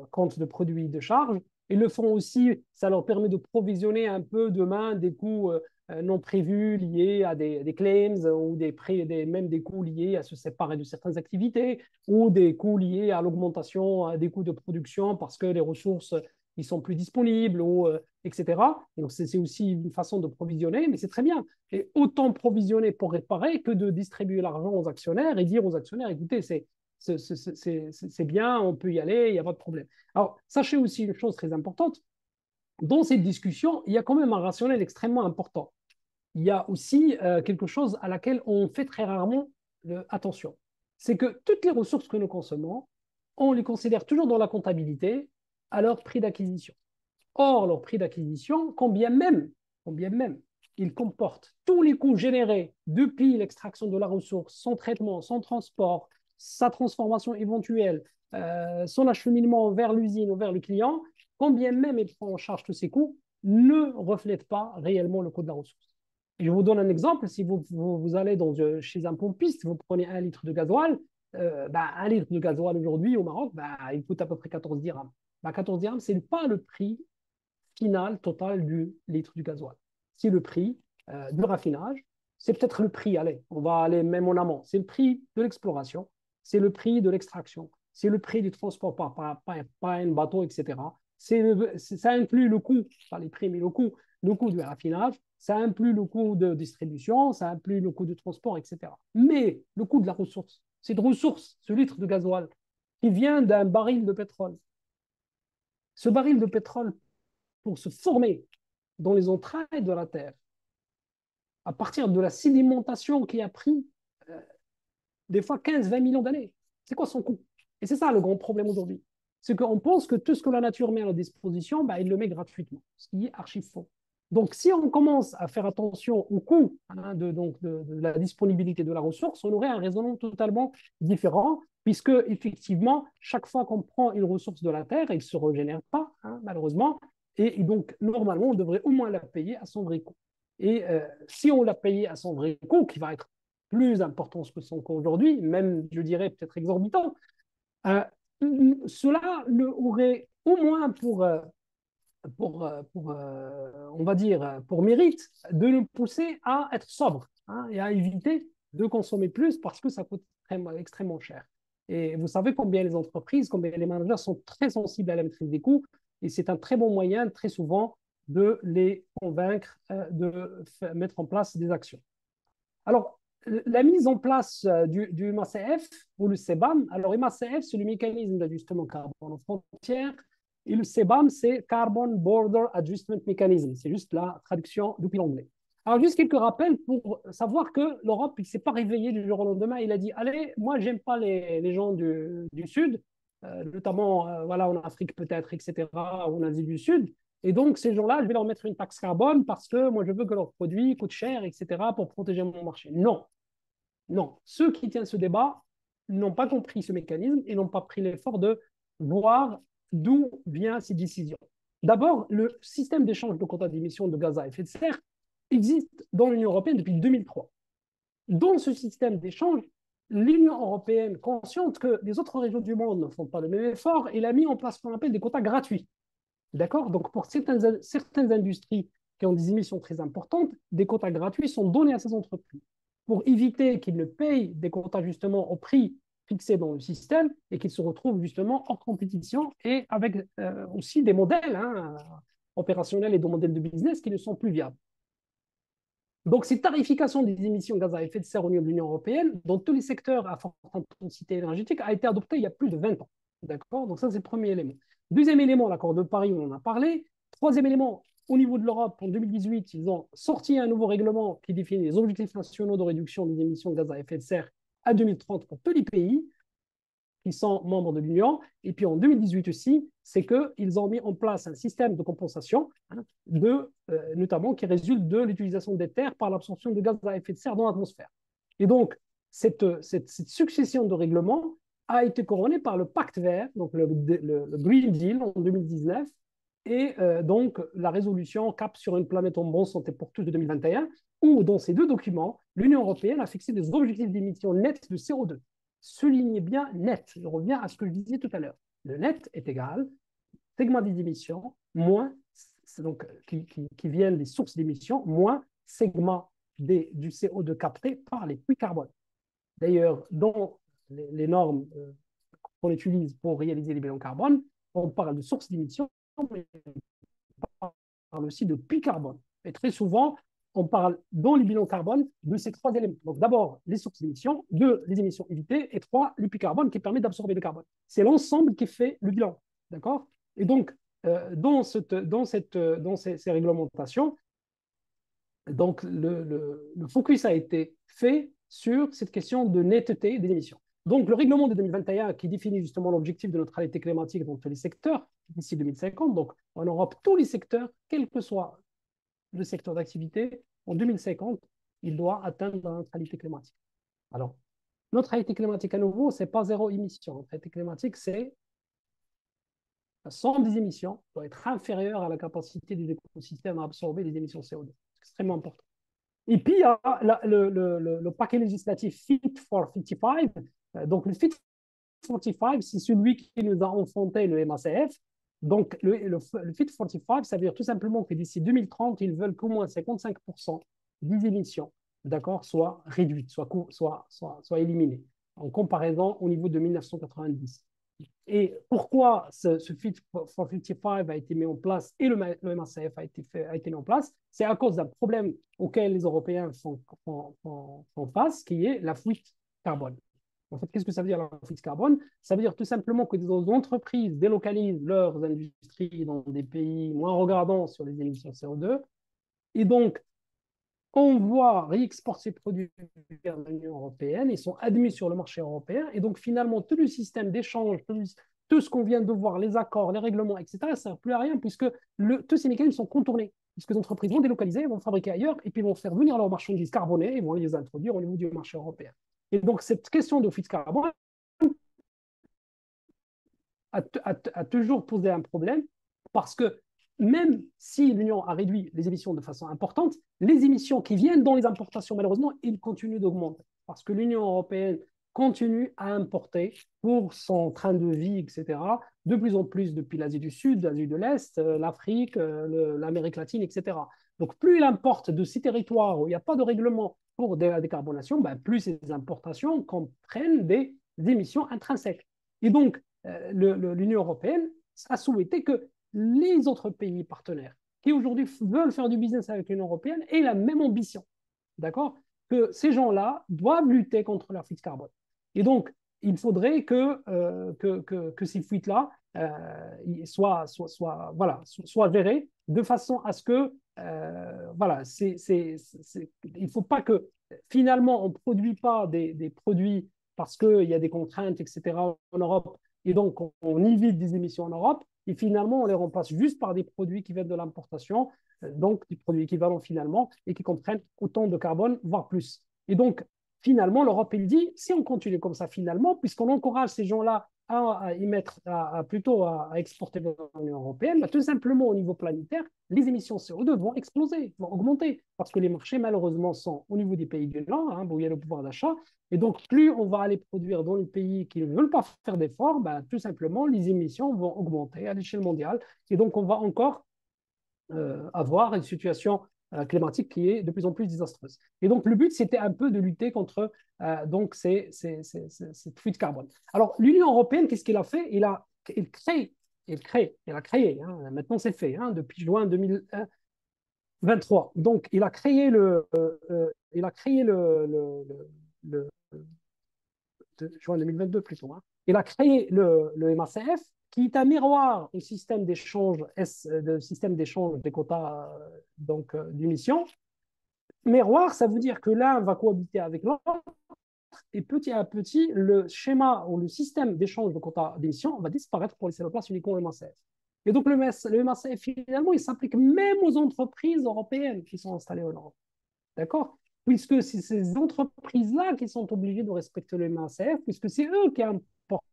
compte de produits de charge. Ils le font aussi, ça leur permet de provisionner un peu demain des coûts non prévus liés à des claims ou même des coûts liés à se séparer de certaines activités ou des coûts liés à l'augmentation des coûts de production parce que les ressources ils sont plus disponibles, etc. Donc, c'est aussi une façon de provisionner, mais c'est très bien. Et autant provisionner pour réparer que de distribuer l'argent aux actionnaires et dire aux actionnaires, écoutez, c'est bien, on peut y aller, il n'y a pas de problème. Alors, sachez aussi une chose très importante, dans cette discussion, il y a quand même un rationnel extrêmement important. Il y a aussi quelque chose à laquelle on fait très rarement attention. C'est que toutes les ressources que nous consommons, on les considère toujours dans la comptabilité à leur prix d'acquisition. Or, leur prix d'acquisition, combien même il comporte tous les coûts générés depuis l'extraction de la ressource, son traitement, son transport, sa transformation éventuelle, son acheminement vers l'usine ou vers le client, combien même il prend en charge tous ces coûts, ne reflète pas réellement le coût de la ressource. Et je vous donne un exemple, si vous allez chez un pompiste, vous prenez 1 litre de gasoil, 1 litre de gasoil aujourd'hui au Maroc, il coûte à peu près 14 dirhams. 14 dirhams, ce n'est pas le prix final total du litre du gasoil. C'est le prix du raffinage, c'est peut-être le prix, allez, on va aller même en amont, c'est le prix de l'exploration, c'est le prix de l'extraction, c'est le prix du transport par un bateau, etc. Ça inclut le coût, pas les prix, mais le coût du raffinage, ça inclut le coût de distribution, ça inclut le coût de transport, etc. Mais le coût de la ressource, cette ressource, ce litre de gasoil, qui vient d'un baril de pétrole. Ce baril de pétrole, pour se former dans les entrailles de la Terre, à partir de la sédimentation qui a pris des fois 15-20 millions d'années, c'est quoi son coût? Et c'est ça le grand problème aujourd'hui. C'est qu'on pense que tout ce que la nature met à la disposition, il le met gratuitement, ce qui est archi faux. Donc, si on commence à faire attention au coût de la disponibilité de la ressource, on aurait un raisonnement totalement différent, puisque effectivement, chaque fois qu'on prend une ressource de la Terre, elle ne se régénère pas, malheureusement, et donc normalement, on devrait au moins la payer à son vrai coût. Et si on l'a payé à son vrai coût, qui va être plus important que son coût aujourd'hui, même, je dirais, peut-être exorbitant, euh, cela aurait au moins on va dire, pour mérite de nous pousser à être sobre et à éviter de consommer plus parce que ça coûte extrêmement cher. Et vous savez combien les entreprises, combien les managers sont très sensibles à la maîtrise des coûts et c'est un très bon moyen, très souvent, de les convaincre de mettre en place des actions. Alors, la mise en place du MACF ou le CBAM, alors le MACF, c'est le mécanisme d'ajustement carbone aux frontières, et le CBAM, c'est Carbon Border Adjustment Mechanism. C'est juste la traduction depuis l'anglais. Alors, juste quelques rappels pour savoir que l'Europe, il ne s'est pas réveillé du jour au lendemain. Il a dit, allez, moi, j'aime pas les gens du Sud, notamment voilà, en Afrique peut-être, etc., ou en Asie du Sud. Et donc, ces gens-là, je vais leur mettre une taxe carbone parce que moi, je veux que leurs produits coûtent cher, etc., pour protéger mon marché. Non, non. Ceux qui tiennent ce débat n'ont pas compris ce mécanisme et n'ont pas pris l'effort de voir d'où vient ces décisions. D'abord, le système d'échange de quotas d'émissions de gaz à effet de serre existe dans l'Union européenne depuis 2003. Dans ce système d'échange, l'Union européenne, consciente que les autres régions du monde ne font pas le même effort, elle a mis en place ce qu'on appelle des quotas gratuits. D'accord? Donc, pour certaines industries qui ont des émissions très importantes, des quotas gratuits sont donnés à ces entreprises pour éviter qu'ils ne payent des quotas justement au prix fixé dans le système et qu'ils se retrouvent justement hors compétition et avec aussi des modèles opérationnels et des modèles de business qui ne sont plus viables. Donc, cette tarification des émissions de gaz à effet de serre au niveau de l'Union européenne, dans tous les secteurs à forte intensité énergétique, a été adoptée il y a plus de 20 ans. D'accord? Donc, ça, c'est le premier élément. Deuxième élément, l'accord de Paris, on en a parlé. Troisième élément, au niveau de l'Europe, en 2018, ils ont sorti un nouveau règlement qui définit les objectifs nationaux de réduction des émissions de gaz à effet de serre à 2030 pour tous les pays qui sont membres de l'Union. Et puis en 2018 aussi, c'est qu'ils ont mis en place un système de compensation, notamment qui résulte de l'utilisation des terres par l'absorption de gaz à effet de serre dans l'atmosphère. Et donc, cette succession de règlements a été couronnée par le Pacte vert, donc le Green Deal en 2019, et donc la résolution Cap sur une planète en bonne santé pour tous de 2021, où dans ces deux documents, l'Union européenne a fixé des objectifs d'émissions nettes de CO2. Soulignez bien net. Je reviens à ce que je disais tout à l'heure. Le net est égal segment des émissions moins donc, qui viennent des sources d'émissions moins segment du CO2 capté par les puits carbone. D'ailleurs, dans les normes qu'on utilise pour réaliser les bilans carbone, on parle de sources d'émissions, mais on parle aussi de puits carbone. Et très souvent, on parle dans les bilans carbone de ces trois éléments. Donc d'abord, les sources d'émissions, deux, les émissions évitées, et trois, les puits carbone qui permettent d'absorber le carbone. C'est l'ensemble qui fait le bilan. D'accord? Et donc, dans ces réglementations, donc le focus a été fait sur cette question de netteté des émissions. Donc, le règlement de 2021 qui définit justement l'objectif de neutralité climatique dans tous les secteurs d'ici 2050, donc en Europe, tous les secteurs, quel que soit le secteur d'activité, en 2050, il doit atteindre la neutralité climatique. Alors, neutralité climatique à nouveau, ce n'est pas zéro émission. Neutralité climatique, c'est la somme des émissions doit être inférieure à la capacité des écosystèmes à absorber les émissions CO2. C'est extrêmement important. Et puis, il y a le paquet législatif Fit for 55. Donc, le Fit for 55, c'est celui qui nous a enfanté le MACF. Donc, le Fit for 55, ça veut dire tout simplement que d'ici 2030, ils veulent qu'au moins 55% des émissions, d'accord, soient réduites, soient éliminées, en comparaison au niveau de 1990. Et pourquoi ce Fit for 55 a été mis en place et le MACF a été mis en place? C'est à cause d'un problème auquel les Européens font face, qui est la fuite carbone. En fait, qu'est-ce que ça veut dire la fuite carbone? Ça veut dire tout simplement que des entreprises délocalisent leurs industries dans des pays moins regardants sur les émissions CO2 et donc on voit réexporter ces produits vers l'Union européenne, ils sont admis sur le marché européen, et donc finalement tout le système d'échange, tout ce qu'on vient de voir, les accords, les règlements, etc., ça ne sert plus à rien puisque tous ces mécanismes sont contournés. puisque les entreprises vont délocaliser, vont fabriquer ailleurs, et puis vont faire venir leurs marchandises carbonées et vont les introduire au niveau du marché européen. Et donc, cette question d'office carbone a toujours posé un problème parce que même si l'Union a réduit les émissions de façon importante, les émissions qui viennent dans les importations, malheureusement, ils continuent d'augmenter parce que l'Union européenne continue à importer pour son train de vie, etc., de plus en plus depuis l'Asie du Sud, l'Asie de l'Est, l'Afrique, l'Amérique latine, etc. Donc, plus il importe de ces territoires où il n'y a pas de règlement pour la décarbonation, ben, plus ces importations comprennent des émissions intrinsèques. Et donc, l'Union européenne a souhaité que les autres pays partenaires qui aujourd'hui veulent faire du business avec l'Union européenne aient la même ambition. D'accord? Que ces gens-là doivent lutter contre leur fuite carbone. Et donc, il faudrait que ces fuites-là soient gérées de façon à ce que, voilà, il ne faut pas que finalement on ne produit pas des produits parce qu'il y a des contraintes, etc. en Europe, et donc on évite des émissions en Europe, et finalement on les remplace juste par des produits qui viennent de l'importation, donc des produits équivalents finalement, et qui comprennent autant de carbone, voire plus. Et donc, finalement, l'Europe, il dit, si on continue comme ça finalement, puisqu'on encourage ces gens-là à y mettre, plutôt à exporter vers l'Union européenne, bah, tout simplement au niveau planétaire, les émissions CO2 vont exploser, vont augmenter, parce que les marchés, malheureusement, sont au niveau des pays du Nord, hein, où il y a le pouvoir d'achat, et donc plus on va aller produire dans les pays qui ne veulent pas faire d'efforts, bah, tout simplement, les émissions vont augmenter à l'échelle mondiale, et donc on va encore avoir une situation climatique qui est de plus en plus désastreuse. Et donc, le but, c'était un peu de lutter contre donc cette fuite carbone. Alors, l'Union européenne, qu'est-ce qu'elle a fait? Elle a créé, hein, maintenant c'est fait, hein, depuis juin 2023. Donc, juin 2022 plutôt, hein. Il a créé le MACF, qui est un miroir au système d'échange des quotas d'émissions. Miroir, ça veut dire que l'un va cohabiter avec l'autre et petit à petit, le schéma ou le système d'échange de quotas d'émissions va disparaître pour laisser la place uniquement au MACF. Et donc, le MACF, finalement, il s'applique même aux entreprises européennes qui sont installées en Europe. D'accord? Puisque c'est ces entreprises-là qui sont obligées de respecter le MACF, puisque c'est eux qui importent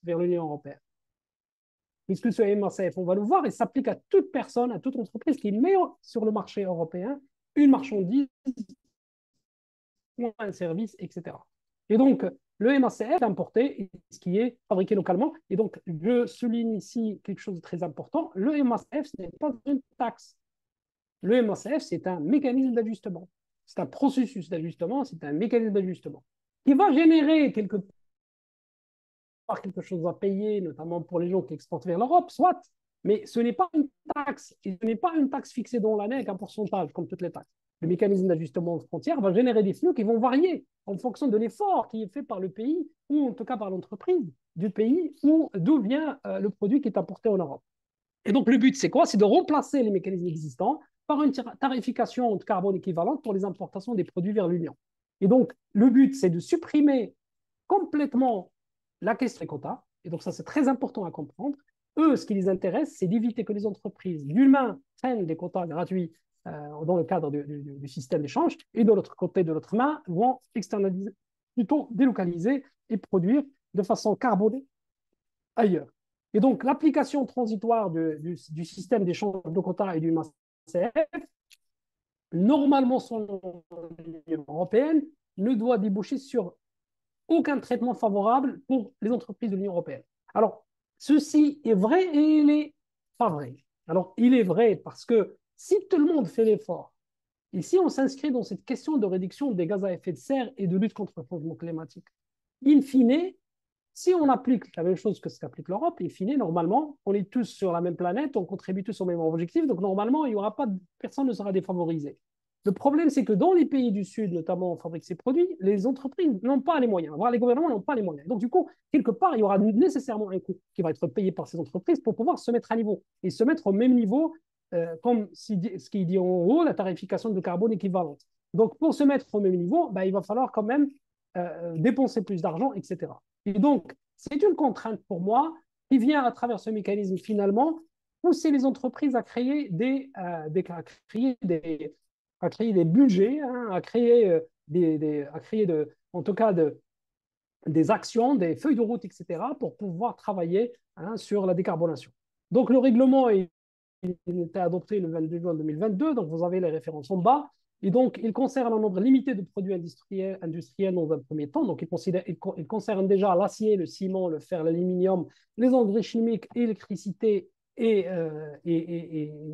vers l'Union européenne. Puisque ce MACF, on va le voir, il s'applique à toute personne, à toute entreprise qui met sur le marché européen une marchandise ou un service, etc. Et donc, le MACF est importé, ce qui est fabriqué localement. Et donc, je souligne ici quelque chose de très important. Le MACF, ce n'est pas une taxe. Le MACF, c'est un mécanisme d'ajustement. C'est un processus d'ajustement, c'est un mécanisme d'ajustement qui va générer quelque chose à payer, notamment pour les gens qui exportent vers l'Europe, soit, mais ce n'est pas une taxe. Et ce n'est pas une taxe fixée dans l'année avec un pourcentage, comme toutes les taxes. Le mécanisme d'ajustement aux frontières va générer des flux qui vont varier en fonction de l'effort qui est fait par le pays, ou en tout cas par l'entreprise du pays d'où vient le produit qui est apporté en Europe. Et donc, le but, c'est quoi? C'est de remplacer les mécanismes existants par une tarification de carbone équivalente pour les importations des produits vers l'Union. Et donc, le but, c'est de supprimer complètement la question des quotas. Et donc, ça, c'est très important à comprendre. Eux, ce qui les intéresse, c'est d'éviter que les entreprises, d'une main, prennent des quotas gratuits dans le cadre du système d'échange, et de l'autre côté, de l'autre main, vont externaliser, plutôt délocaliser et produire de façon carbonée ailleurs. Et donc, l'application transitoire du système d'échange de quotas et du MACF, normalement selon l'Union européenne, ne doit déboucher sur aucun traitement favorable pour les entreprises de l'Union européenne. Alors, ceci est vrai et il n'est pas vrai. Alors, il est vrai parce que si tout le monde fait l'effort, et si on s'inscrit dans cette question de réduction des gaz à effet de serre et de lutte contre le changement climatique, in fine, si on applique la même chose que ce qu'applique l'Europe, in fine, normalement, on est tous sur la même planète, on contribue tous au même objectif, donc normalement, il y aura pas, personne ne sera défavorisé. Le problème, c'est que dans les pays du Sud, notamment, on fabrique ces produits, les entreprises n'ont pas les moyens, voire les gouvernements n'ont pas les moyens. Donc, du coup, quelque part, il y aura nécessairement un coût qui va être payé par ces entreprises pour pouvoir se mettre à niveau et se mettre au même niveau, comme ce qui dit en haut, la tarification de carbone équivalente. Donc, pour se mettre au même niveau, ben, il va falloir quand même dépenser plus d'argent, etc. Et donc, c'est une contrainte pour moi qui vient à travers ce mécanisme finalement pousser les entreprises à créer à créer des budgets, hein, à créer, en tout cas des actions, des feuilles de route, etc., pour pouvoir travailler, hein, sur la décarbonation. Donc, le règlement il était adopté le 22 juin 2022, donc vous avez les références en bas. Et donc, il concerne un nombre limité de produits industriels dans un premier temps. Donc, il concerne déjà l'acier, le ciment, le fer, l'aluminium, les engrais chimiques, l'électricité et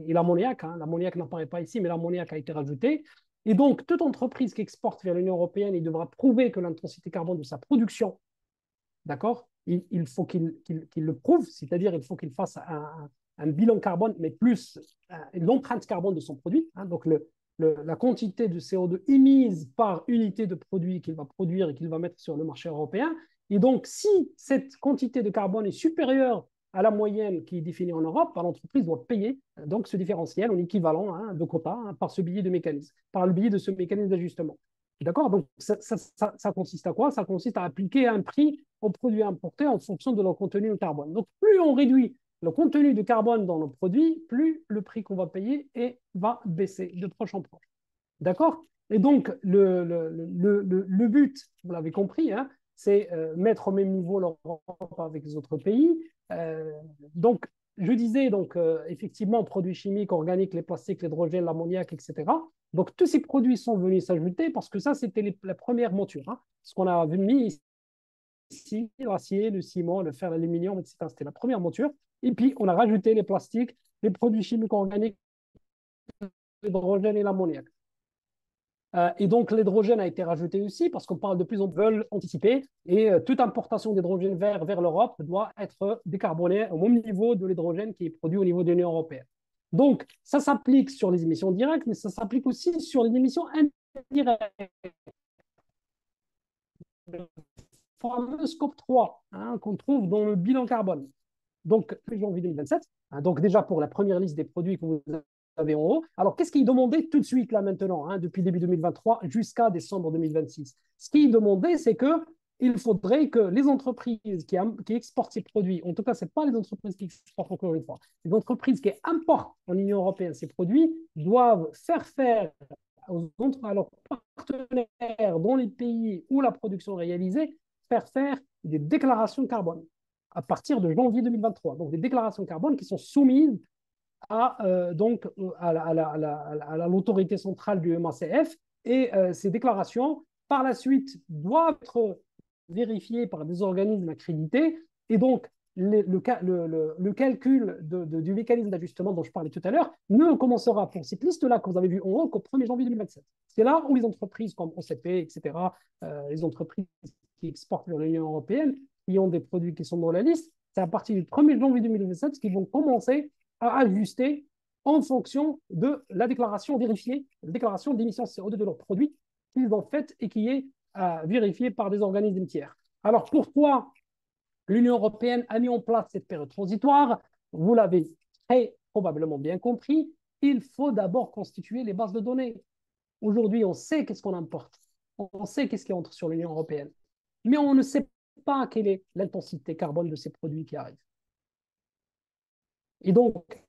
l'ammoniac. Hein. L'ammoniac n'apparaît pas ici, mais l'ammoniac a été rajouté. Et donc, toute entreprise qui exporte vers l'Union européenne, il devra prouver que l'intensité carbone de sa production, d'accord, il faut qu'il le prouve, c'est-à-dire il faut qu'il fasse un bilan carbone, mais plus l'empreinte carbone de son produit. Hein, donc, la quantité de CO2 émise par unité de produit qu'il va produire et qu'il va mettre sur le marché européen. Et donc, si cette quantité de carbone est supérieure à la moyenne qui est définie en Europe, l'entreprise doit payer donc ce différentiel en équivalent, hein, de quota, hein, par ce billet de mécanisme, par le billet de ce mécanisme d'ajustement. D'accord? Donc, ça consiste à quoi? Ça consiste à appliquer un prix aux produits importés en fonction de leur contenu de carbone. Donc, plus on réduit le contenu de carbone dans nos produits, plus le prix qu'on va payer va baisser de proche en proche. D'accord? Et donc, le but, vous l'avez compris, hein, c'est mettre au même niveau l'Europe avec les autres pays. Euh, donc, je disais, donc, effectivement, produits chimiques, organiques, les plastiques, l'hydrogène, l'ammoniac, etc. Donc, tous ces produits sont venus s'ajouter parce que ça, c'était la première monture. Hein. Ce qu'on a mis ici, l'acier, le ciment, le fer, l'aluminium, etc. C'était la première monture. Et puis, on a rajouté les plastiques, les produits chimiques organiques, l'hydrogène et l'ammoniac. Et donc, l'hydrogène a été rajouté aussi parce qu'on parle de plus en plus, veulent anticiper et toute importation d'hydrogène vert vers l'Europe doit être décarbonée au même niveau de l'hydrogène qui est produit au niveau de l'Union européenne. Donc, ça s'applique sur les émissions directes, mais ça s'applique aussi sur les émissions indirectes. Le fameux scope 3, hein, qu'on trouve dans le bilan carbone. Donc, janvier 2027, hein, donc déjà pour la première liste des produits que vous avez en haut. Alors, qu'est-ce qui est demandé tout de suite là maintenant, hein, depuis début 2023 jusqu'à décembre 2026? Ce qui est demandé, c'est qu'il faudrait que les entreprises qui exportent ces produits, en tout cas, ce n'est pas les entreprises qui exportent encore une fois, les entreprises qui importent en Union européenne ces produits doivent faire à leurs partenaires dans les pays où la production est réalisée, faire des déclarations carbone à partir de janvier 2023. Donc, des déclarations carbone qui sont soumises donc, à l'autorité centrale du MACF. Et ces déclarations, par la suite, doivent être vérifiées par des organismes accrédités. Et donc, le calcul du mécanisme d'ajustement dont je parlais tout à l'heure ne commencera pour cette liste-là que vous avez vu en haut qu'au 1er janvier 2027. C'est là où les entreprises comme OCP, etc., les entreprises qui exportent vers l'Union européenne, qui ont des produits qui sont dans la liste, c'est à partir du 1er janvier 2027 qu'ils vont commencer à ajuster en fonction de la déclaration vérifiée, la déclaration d'émissions CO2 de leurs produits qu'ils ont faite et qui est vérifiée par des organismes tiers. Alors, pourquoi l'Union européenne a mis en place cette période transitoire? Vous l'avez très probablement bien compris, il faut d'abord constituer les bases de données. Aujourd'hui, on sait qu'est-ce qu'on importe, on sait qu'est-ce qui entre sur l'Union européenne, mais on ne sait pas quelle est l'intensité carbone de ces produits qui arrivent. Et donc,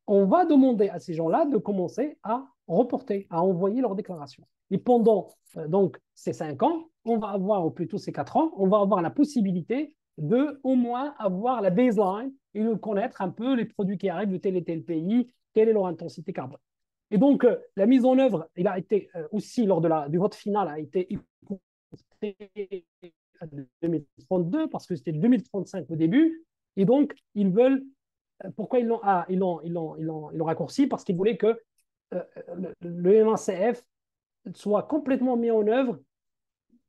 on va demander à ces gens-là de commencer à reporter, à envoyer leur déclaration. Et pendant donc ces 5 ans, on va avoir, ou plutôt ces 4 ans, on va avoir la possibilité de au moins avoir la baseline et de connaître un peu les produits qui arrivent de tel et tel pays, quelle est leur intensité carbone. Et donc, la mise en œuvre, il a été aussi, lors du vote final, a été écourtée à 2032 parce que c'était 2035 au début. Et donc, ils veulent pourquoi ils l'ont raccourci? Parce qu'ils voulaient que le MACF soit complètement mis en œuvre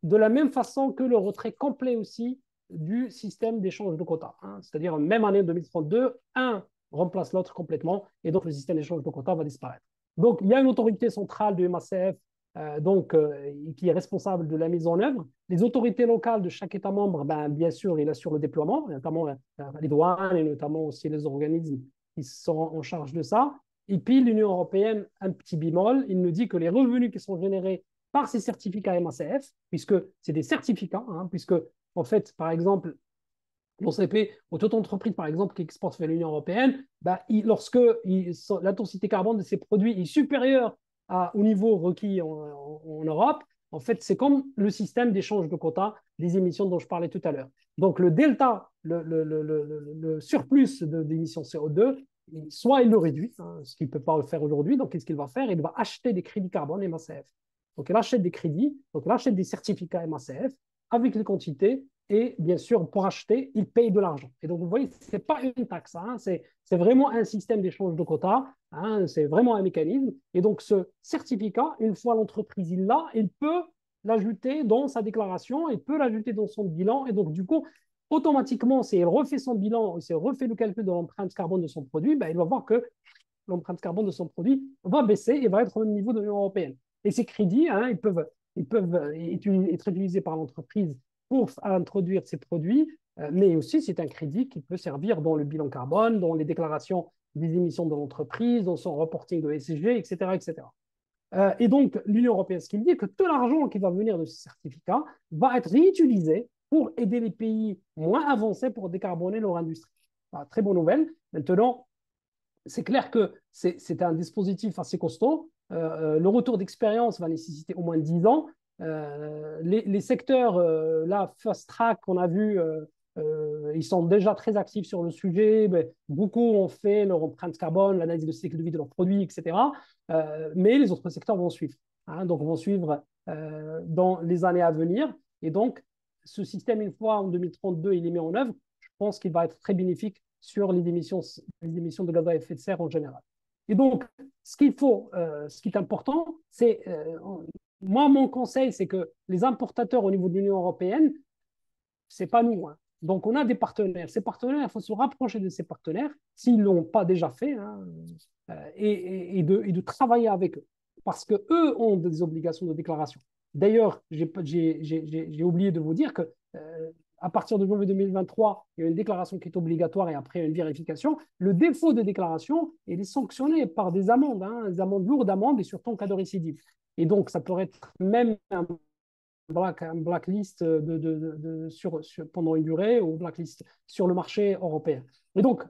de la même façon que le retrait complet aussi du système d'échange de quotas. Hein. C'est-à-dire, même année 2032, un remplace l'autre complètement et donc le système d'échange de quotas va disparaître. Donc, il y a une autorité centrale du MACF qui est responsable de la mise en œuvre. Les autorités locales de chaque État membre, bien sûr, il assure le déploiement, notamment les douanes et notamment aussi les organismes qui sont en charge de ça. Et puis l'Union européenne, un petit bémol, il nous dit que les revenus qui sont générés par ces certificats MACF, puisque c'est des certificats, hein, puisque en fait, par exemple, l'OCP ou toute entreprise, par exemple, qui exporte vers l'Union européenne, bah, lorsque l'intensité carbone de ses produits est supérieure au niveau requis en Europe, en fait, c'est comme le système d'échange de quotas des émissions dont je parlais tout à l'heure. Donc, le delta, le surplus d'émissions CO2, soit il le réduit, hein, ce qu'il ne peut pas le faire aujourd'hui. Donc, qu'est-ce qu'il va faire? Il va acheter des crédits carbone MACF. Donc, il achète des crédits, donc il achète des certificats MACF avec les quantités et bien sûr, pour acheter, il paye de l'argent. Et donc, vous voyez, ce n'est pas une taxe, hein, c'est vraiment un système d'échange de quotas, hein, c'est vraiment un mécanisme. Et donc, ce certificat, une fois l'entreprise il l'a, il peut l'ajouter dans sa déclaration, il peut l'ajouter dans son bilan. Et donc, du coup, automatiquement, si elle refait son bilan, si elle refait le calcul de l'empreinte carbone de son produit, ben, il va voir que l'empreinte carbone de son produit va baisser et va être au même niveau de l'Union européenne. Et ces crédits, hein, ils peuvent être utilisés par l'entreprise pour introduire ces produits, mais aussi c'est un crédit qui peut servir dans le bilan carbone, dans les déclarations des émissions de l'entreprise, dans son reporting de ESG, etc. etc. Et donc, l'Union européenne, ce qu'il dit, que tout l'argent qui va venir de ces certificats va être réutilisé pour aider les pays moins avancés pour décarboner leur industrie. Voilà, très bonne nouvelle. Maintenant, c'est clair que c'est un dispositif assez costaud. Le retour d'expérience va nécessiter au moins 10 ans. Les secteurs, là, Fast Track, qu'on a vu, ils sont déjà très actifs sur le sujet. Mais beaucoup ont fait leur empreinte carbone, l'analyse de cycle de vie de leurs produits, etc. Mais les autres secteurs vont suivre. Hein, donc, vont suivre dans les années à venir. Et donc, ce système, une fois en 2032, il est mis en œuvre, je pense qu'il va être très bénéfique sur les émissions de gaz à effet de serre en général. Et donc, ce qu'il faut, ce qui est important, c'est, moi, mon conseil, c'est que les importateurs au niveau de l'Union européenne, c'est pas nous. Hein. Donc, on a des partenaires. Ces partenaires, il faut se rapprocher de ces partenaires, s'ils ne l'ont pas déjà fait, hein, et de travailler avec eux. Parce qu'eux ont des obligations de déclaration. D'ailleurs, j'ai oublié de vous dire que à partir de janvier 2023, il y a une déclaration qui est obligatoire et après une vérification. Le défaut de déclaration, il est sanctionné par des amendes, hein, des amendes lourdes d'amendes et surtout en cas de récidive. Et donc, ça pourrait être même un blacklist pendant une durée ou blacklist sur le marché européen. Et donc,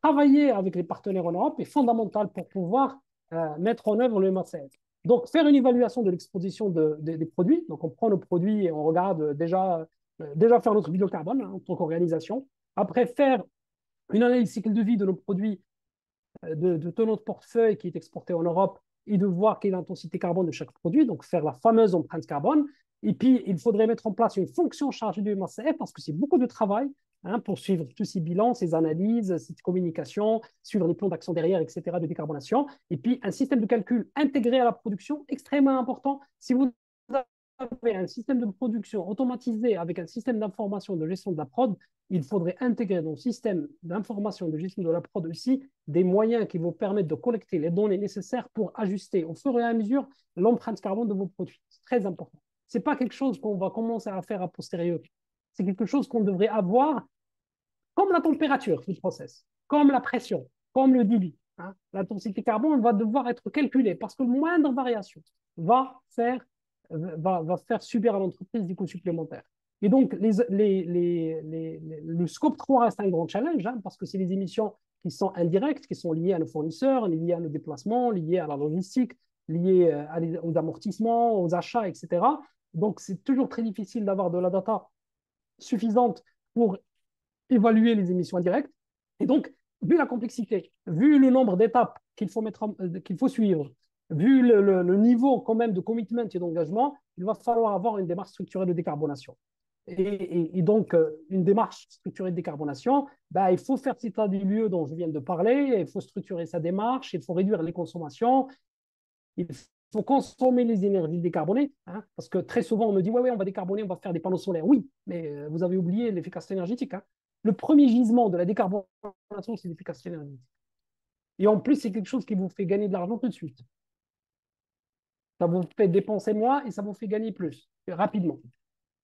travailler avec les partenaires en Europe est fondamental pour pouvoir mettre en œuvre le MACF. Donc, faire une évaluation de l'exposition des produits. Donc, on prend nos produits et on regarde déjà faire notre bilan carbone, hein, en tant qu'organisation. Après, faire une analyse cycle de vie de nos produits, de tout notre portefeuille qui est exporté en Europe et de voir quelle est l'intensité carbone de chaque produit, donc faire la fameuse empreinte carbone. Et puis, il faudrait mettre en place une fonction chargée du MACF parce que c'est beaucoup de travail, hein, pour suivre tous ces bilans, ces analyses, ces communications, suivre les plans d'action derrière, etc., de décarbonation. Et puis, un système de calcul intégré à la production, extrêmement important. Si vous avez un système de production automatisé avec un système d'information de gestion de la prod, il faudrait intégrer dans le système d'information de gestion de la prod aussi des moyens qui vous permettent de collecter les données nécessaires pour ajuster au fur et à mesure l'empreinte carbone de vos produits. C'est très important. Ce n'est pas quelque chose qu'on va commencer à faire a posteriori. C'est quelque chose qu'on devrait avoir comme la température du process, comme la pression, comme le débit. Hein. L'intensité carbone va devoir être calculée parce que moindre variation va faire subir à l'entreprise des coûts supplémentaires. Et donc, le scope 3 reste un grand challenge, hein, parce que c'est les émissions qui sont indirectes, qui sont liées à nos fournisseurs, liées à nos déplacements, liées à la logistique, liées aux amortissements, aux achats, etc. Donc, c'est toujours très difficile d'avoir de la data suffisante pour évaluer les émissions indirectes. Et donc, vu la complexité, vu le nombre d'étapes qu'il faut suivre, vu le niveau quand même de commitment et d'engagement, il va falloir avoir une démarche structurée de décarbonation. Et donc, une démarche structurée de décarbonation, bah, il faut faire cet état des lieux dont je viens de parler, il faut structurer sa démarche, il faut réduire les consommations, il faut consommer les énergies décarbonées, hein, parce que très souvent on me dit, ouais, on va décarboner, on va faire des panneaux solaires. Oui, mais vous avez oublié l'efficacité énergétique. Hein. Le premier gisement de la décarbonation, c'est l'efficacité énergétique. Et en plus, c'est quelque chose qui vous fait gagner de l'argent tout de suite. Ça vous fait dépenser moins et ça vous fait gagner plus, rapidement.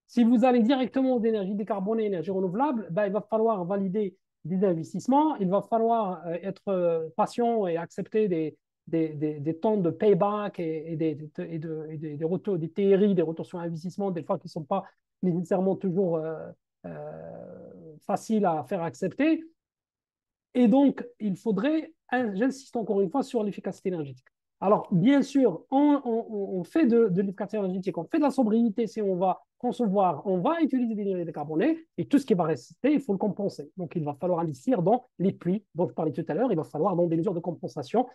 Si vous allez directement aux énergies décarbonées, énergies renouvelables, ben, il va falloir valider des investissements, il va falloir être patient et accepter des temps de payback et des retours, des TRI, des retours sur investissement, des fois qui ne sont pas nécessairement toujours facile à faire accepter. Et donc, il faudrait, j'insiste encore une fois sur l'efficacité énergétique. Alors, bien sûr, on fait de l'efficacité énergétique, on fait de la sobriété si on va concevoir, on va utiliser de l'énergie décarbonée et tout ce qui va rester, il faut le compenser. Donc, il va falloir investir dans les puits dont je parlais tout à l'heure, il va falloir dans des mesures de compensation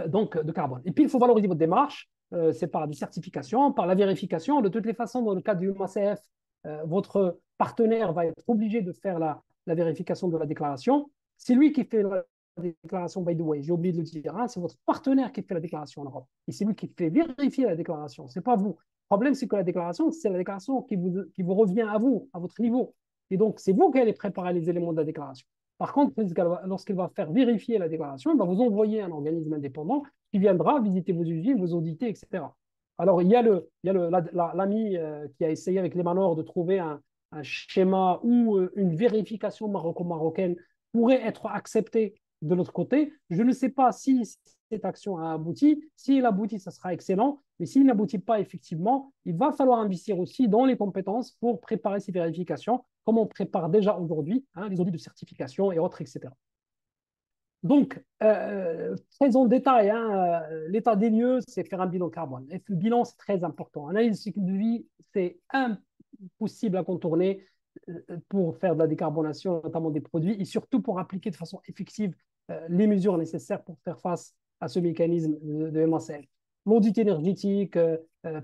donc de carbone. Et puis, il faut valoriser votre démarche, c'est par des certifications, par la vérification. De toutes les façons, dans le cadre du MACF, votre partenaire va être obligé de faire la vérification de la déclaration. C'est lui qui fait la déclaration, by the way, j'ai oublié de le dire, hein, c'est votre partenaire qui fait la déclaration en Europe. Et c'est lui qui fait vérifier la déclaration, ce n'est pas vous. Le problème, c'est que la déclaration, c'est la déclaration qui vous revient à vous, à votre niveau. Et donc, c'est vous qui allez préparer les éléments de la déclaration. Par contre, lorsqu'il va faire vérifier la déclaration, il va vous envoyer un organisme indépendant qui viendra visiter vos usines, vous auditer, etc. Alors, il y a l'ami qui a essayé avec les Manor de trouver un schéma où une vérification marocaine pourrait être acceptée de l'autre côté. Je ne sais pas si cette action a abouti. S'il aboutit, ça sera excellent. Mais s'il n'aboutit pas, effectivement, il va falloir investir aussi dans les compétences pour préparer ces vérifications, comme on prépare déjà aujourd'hui, hein, les audits de certification et autres, etc. Donc, très en détail, hein, l'état des lieux, c'est faire un bilan carbone. Et le bilan, c'est très important. Analyse du cycle de vie, c'est impossible à contourner pour faire de la décarbonation, notamment des produits, et surtout pour appliquer de façon effective les mesures nécessaires pour faire face à ce mécanisme de MACL. L'audit énergétique,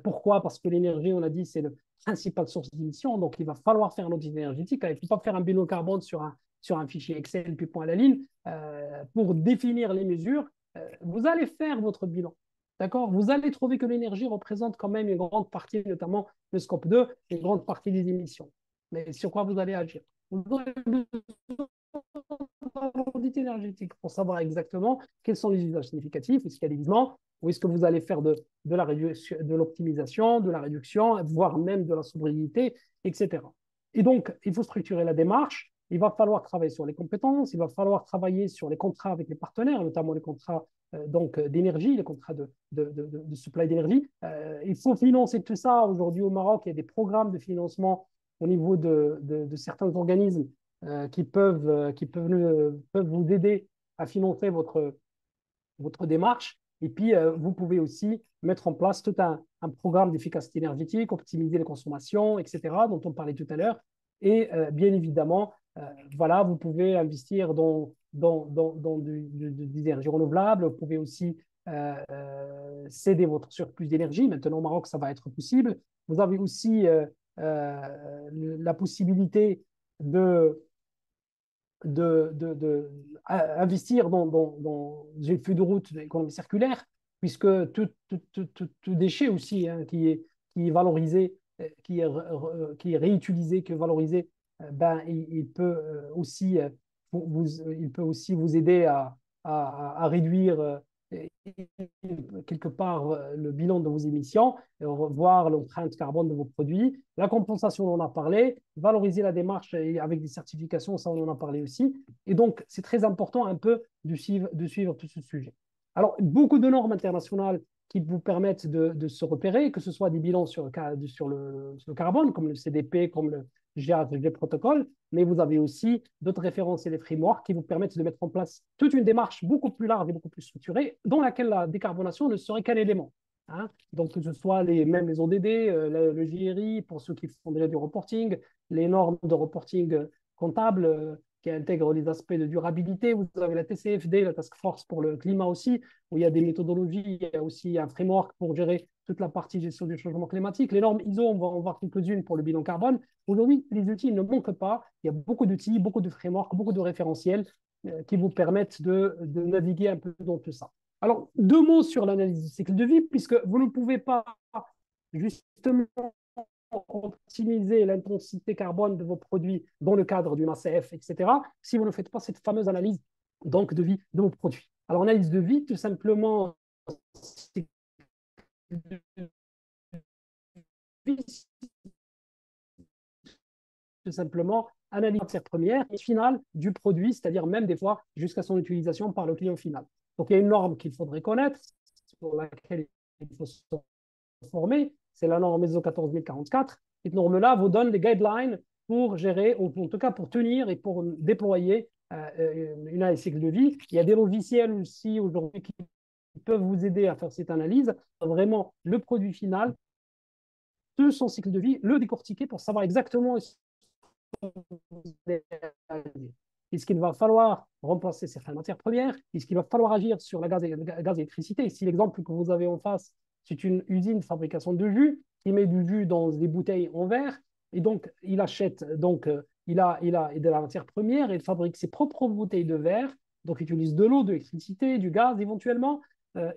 pourquoi? Parce que l'énergie, on a dit, c'est la principale source d'émission, donc il va falloir faire un audit énergétique. Il ne faut pas faire un bilan carbone sur un fichier Excel, puis point à la ligne. Pour définir les mesures, vous allez faire votre bilan. D'accord? Vous allez trouver que l'énergie représente quand même une grande partie, notamment le scope 2, une grande partie des émissions. Mais sur quoi vous allez agir? Vous aurez besoin d'audit énergétique pour savoir exactement quels sont les usages significatifs, est-ce qu'il y a des gisements, ou est-ce que vous allez faire de l'optimisation, de la réduction, voire même de la sobriété, etc. Et donc, il faut structurer la démarche. Il va falloir travailler sur les compétences, il va falloir travailler sur les contrats avec les partenaires, notamment les contrats d'énergie, les contrats de supply d'énergie. Il faut financer tout ça. Aujourd'hui, au Maroc, il y a des programmes de financement au niveau de certains organismes peuvent vous aider à financer votre démarche. Et puis, vous pouvez aussi mettre en place tout un programme d'efficacité énergétique, optimiser les consommations, etc., dont on parlait tout à l'heure. Et bien évidemment, voilà, vous pouvez investir dans des énergies renouvelables. Vous pouvez aussi céder votre surplus d'énergie. Maintenant, au Maroc, ça va être possible. Vous avez aussi la possibilité de investir dans une feuille de route de l'économie circulaire, puisque tout déchet aussi hein, qui est valorisé, qui est réutilisé, qui est valorisé, ben, il peut il peut aussi vous aider à réduire quelque part le bilan de vos émissions, voir l'empreinte carbone de vos produits. La compensation, on en a parlé. Valoriser la démarche avec des certifications, ça, on en a parlé aussi. Et donc, c'est très important un peu de suivre tout ce sujet. Alors, beaucoup de normes internationales qui vous permettent de se repérer, que ce soit des bilans sur le carbone, comme le CDP, comme le GHG protocole, mais vous avez aussi d'autres références et des frameworks qui vous permettent de mettre en place toute une démarche beaucoup plus large et beaucoup plus structurée, dans laquelle la décarbonation ne serait qu'un élément. Hein. Donc, que ce soit même les ODD, le GRI, pour ceux qui font déjà du reporting, les normes de reporting comptable qui intègrent les aspects de durabilité. Vous avez la TCFD, la Task Force pour le climat aussi, où il y a des méthodologies, il y a aussi un framework pour gérer toute la partie gestion du changement climatique. Les normes ISO, on va en voir quelques-unes pour le bilan carbone. Aujourd'hui, les outils ne manquent pas. Il y a beaucoup d'outils, beaucoup de frameworks, beaucoup de référentiels qui vous permettent de naviguer un peu dans tout ça. Alors, deux mots sur l'analyse du cycle de vie, puisque vous ne pouvez pas justement optimiser l'intensité carbone de vos produits dans le cadre du MACF, etc., si vous ne faites pas cette fameuse analyse donc, de vie de vos produits. Alors, analyse de vie, tout simplement, analyse matière première et finale du produit, c'est-à-dire même des fois jusqu'à son utilisation par le client final. Donc, il y a une norme qu'il faudrait connaître, sur laquelle il faut se former, c'est la norme ISO 14044. Cette norme-là vous donne des guidelines pour gérer, ou en tout cas pour tenir et pour déployer une analyse cycle de vie. Il y a des logiciels aussi aujourd'hui qui peuvent vous aider à faire cette analyse, vraiment le produit final de son cycle de vie, le décortiquer pour savoir exactement est-ce qu'il va falloir remplacer certaines matières premières? Est-ce qu'il va falloir agir sur la gaz et l'électricité? Si l'exemple que vous avez en face, c'est une usine de fabrication de jus qui met du jus dans des bouteilles en verre, et donc il achète, donc il a de la matière première et il fabrique ses propres bouteilles de verre, donc il utilise de l'eau, de l'électricité, du gaz éventuellement.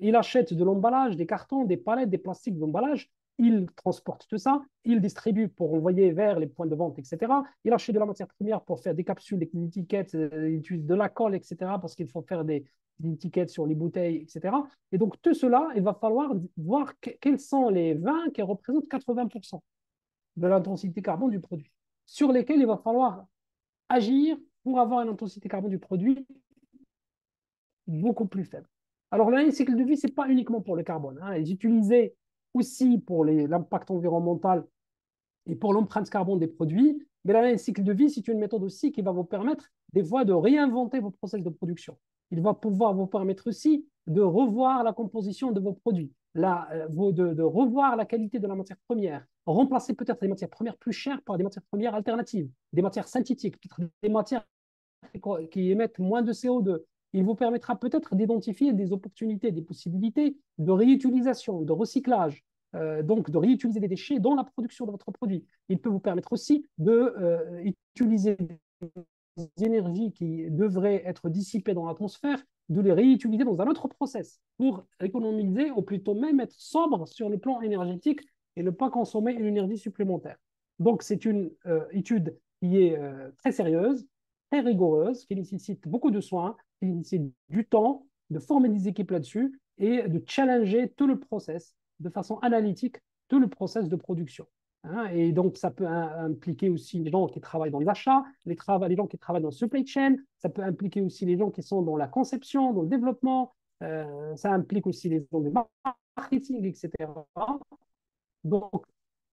Il achète de l'emballage, des cartons, des palettes, des plastiques d'emballage, il transporte tout ça, il distribue pour envoyer vers les points de vente, etc. Il achète de la matière première pour faire des capsules, des étiquettes, il utilise de la colle, etc. parce qu'il faut faire des étiquettes sur les bouteilles, etc. Et donc, tout cela, il va falloir voir quels sont les vins qui représentent 80% de l'intensité carbone du produit, sur lesquels il va falloir agir pour avoir une intensité carbone du produit beaucoup plus faible. Alors, l'analyse cycle de vie, ce n'est pas uniquement pour le carbone. Hein. Elle est utilisée aussi pour l'impact environnemental et pour l'empreinte carbone des produits. Mais l'analyse cycle de vie, c'est une méthode aussi qui va vous permettre des fois de réinventer vos process de production. Il va pouvoir vous permettre aussi de revoir la composition de vos produits, de revoir la qualité de la matière première, remplacer peut-être des matières premières plus chères par des matières premières alternatives, des matières synthétiques, des matières qui émettent moins de CO2. Il vous permettra peut-être d'identifier des opportunités, des possibilités de réutilisation, de recyclage, donc de réutiliser des déchets dans la production de votre produit. Il peut vous permettre aussi d'utiliser des énergies qui devraient être dissipées dans l'atmosphère, de les réutiliser dans un autre process pour économiser ou plutôt même être sobre sur le plan énergétique et ne pas consommer une énergie supplémentaire. Donc, c'est une étude qui est très sérieuse, très rigoureuse, qui nécessite beaucoup de soins, qui nécessite du temps, de former des équipes là-dessus et de challenger tout le process de façon analytique, tout le process de production. Hein, et donc, ça peut impliquer aussi les gens qui travaillent dans les achats, les gens qui travaillent dans le supply chain, ça peut impliquer aussi les gens qui sont dans la conception, dans le développement, ça implique aussi les gens du marketing, etc. Donc,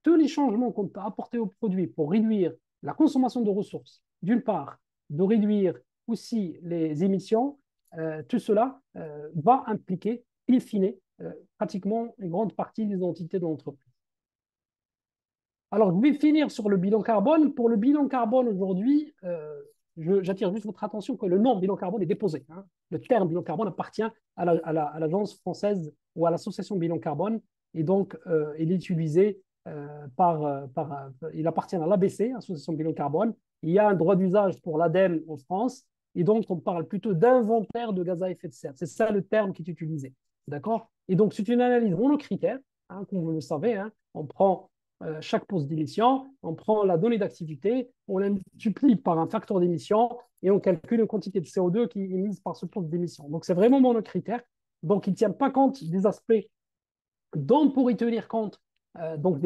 tous les changements qu'on peut apporter au produit pour réduire la consommation de ressources, d'une part, de réduire aussi les émissions, tout cela va impliquer, in fine, pratiquement une grande partie des entités de l'entreprise. Alors, je vais finir sur le bilan carbone. Pour le bilan carbone aujourd'hui, j'attire juste votre attention que le nom bilan carbone est déposé. Hein. Le terme bilan carbone appartient à l'agence française ou à l'association bilan carbone. Et donc, il est utilisé il appartient à l'ABC, Association bilan carbone. Il y a un droit d'usage pour l'ADEME en France. Et donc, on parle plutôt d'inventaire de gaz à effet de serre. C'est ça le terme qui est utilisé. D'accord? Et donc, c'est une analyse monocritère, hein, comme vous le savez. Hein. On prend chaque poste d'émission, on prend la donnée d'activité, on la multiplie par un facteur d'émission et on calcule une quantité de CO2 qui est émise par ce poste d'émission. Donc, c'est vraiment monocritère. Donc, il ne tient pas compte des aspects dont on pourrait tenir compte, donc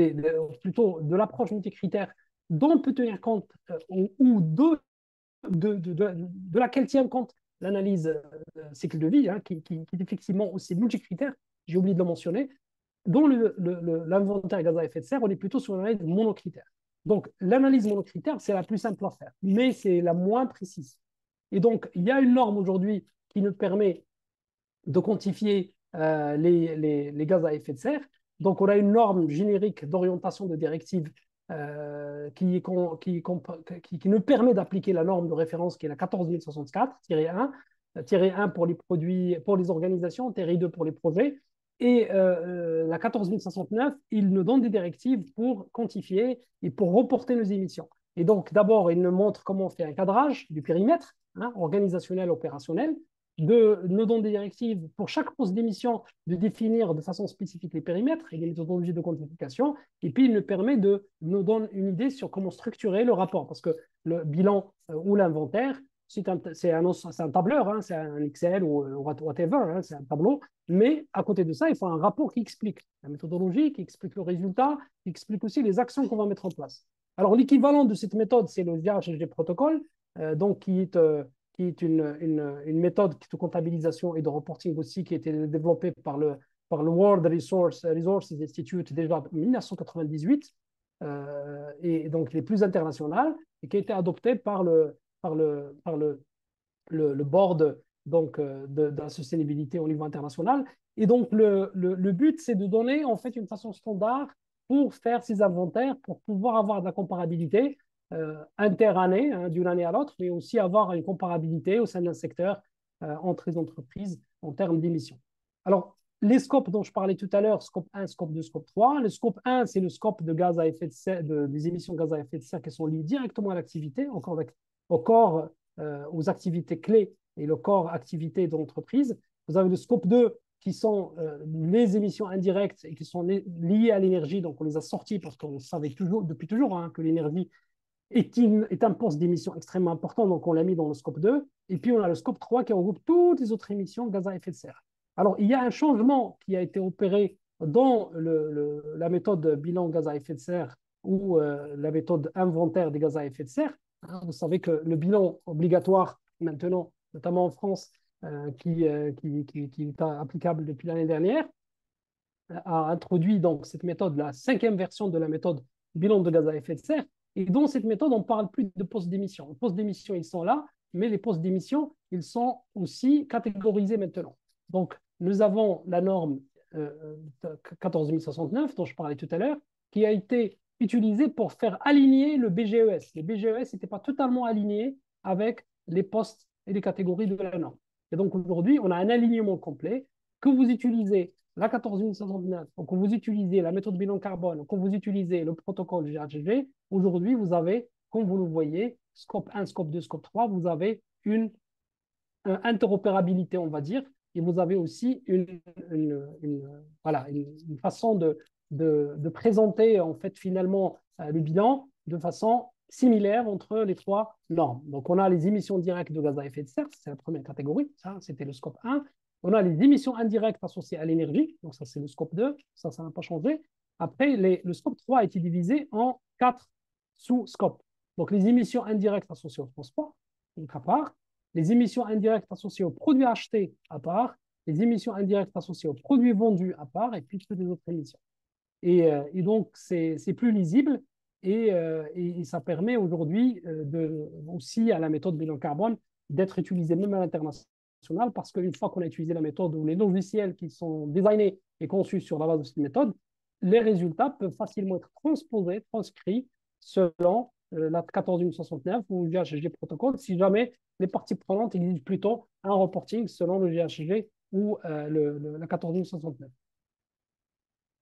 plutôt de l'approche multicritère, dont on peut tenir compte ou de laquelle tient compte l'analyse cycle de vie, hein, qui est effectivement aussi multicritère, j'ai oublié de le mentionner, dans l'inventaire gaz à effet de serre, on est plutôt sur l'analyse monocritère. Donc, l'analyse monocritère, c'est la plus simple à faire, mais c'est la moins précise. Et donc, il y a une norme aujourd'hui qui nous permet de quantifier les gaz à effet de serre. Donc, on a une norme générique d'orientation de directive qui nous permet d'appliquer la norme de référence qui est la 14064-1, -1 pour les produits, pour les organisations, -2 pour les projets. Et la 14069, il nous donne des directives pour quantifier et pour reporter nos émissions. Et donc, d'abord, il nous montre comment on fait un cadrage du périmètre, hein, organisationnel, opérationnel, nous donne des directives pour chaque poste d'émission de définir de façon spécifique les périmètres et les méthodologies de quantification. Et puis, il nous permet de nous donner une idée sur comment structurer le rapport. Parce que le bilan ou l'inventaire, c'est un tableur, hein, c'est un Excel ou whatever, hein, c'est un tableau. Mais à côté de ça, il faut un rapport qui explique la méthodologie, qui explique le résultat, qui explique aussi les actions qu'on va mettre en place. Alors, l'équivalent de cette méthode, c'est le GHG protocole, donc qui est une méthode de comptabilisation et de reporting aussi qui a été développée par le World Resources Institute déjà en 1998. et donc les plus internationales, et qui a été adoptée par le board donc, de la sustainabilité au niveau international. Et donc, le but, c'est de donner en fait une façon standard pour faire ces inventaires, pour pouvoir avoir de la comparabilité interannée, hein, d'une année à l'autre, mais aussi avoir une comparabilité au sein d'un secteur entre les entreprises en termes d'émissions. Alors, les scopes dont je parlais tout à l'heure, scope 1, scope 2, scope 3. Le scope 1, c'est le scope de gaz à effet de serre, des émissions de gaz à effet de serre qui sont liées directement à l'activité, au corps, aux activités clés et le corps activité de l'entreprise. Vous avez le scope 2 qui sont les émissions indirectes et qui sont liées à l'énergie. Donc, on les a sorties parce qu'on savait toujours, depuis toujours, hein, que l'énergie est un poste d'émission extrêmement important. Donc, on l'a mis dans le scope 2. Et puis, on a le scope 3 qui regroupe toutes les autres émissions de gaz à effet de serre. Alors, il y a un changement qui a été opéré dans la méthode bilan gaz à effet de serre ou la méthode inventaire des gaz à effet de serre. Vous savez que le bilan obligatoire maintenant, notamment en France, qui est applicable depuis l'année dernière, a introduit donc cette méthode, la 5e version de la méthode bilan de gaz à effet de serre. Et dans cette méthode, on ne parle plus de postes d'émission. Les postes d'émission, ils sont là, mais les postes d'émission, ils sont aussi catégorisés maintenant. Donc, nous avons la norme 14069 dont je parlais tout à l'heure, qui a été utilisée pour faire aligner le BGES. Le BGES n'était pas totalement aligné avec les postes et les catégories de la norme. Et donc, aujourd'hui, on a un alignement complet que vous utilisez la 14069, quand vous utilisez la méthode bilan carbone, quand vous utilisez le protocole GHG, aujourd'hui, vous avez, comme vous le voyez, scope 1, scope 2, scope 3, vous avez une interopérabilité, on va dire, et vous avez aussi voilà, une façon de présenter, en fait, finalement, le bilan de façon similaire entre les trois normes. Donc, on a les émissions directes de gaz à effet de serre, c'est la première catégorie, ça, c'était le scope 1. On a les émissions indirectes associées à l'énergie, donc ça, c'est le scope 2, ça n'a pas changé. Après, le scope 3 a été divisé en 4 sous-scopes. Donc, les émissions indirectes associées au transport, donc à part, les émissions indirectes associées aux produits achetés à part, les émissions indirectes associées aux produits vendus à part, et puis toutes les autres émissions. Et donc, c'est plus lisible et ça permet aujourd'hui aussi à la méthode bilan carbone d'être utilisée même à l'international parce qu'une fois qu'on a utilisé la méthode ou les logiciels qui sont designés et conçus sur la base de cette méthode, les résultats peuvent facilement être transposés, transcrits selon la 14069 ou le GHG protocole si jamais les parties prenantes exigent plutôt un reporting selon le GHG ou la 14069.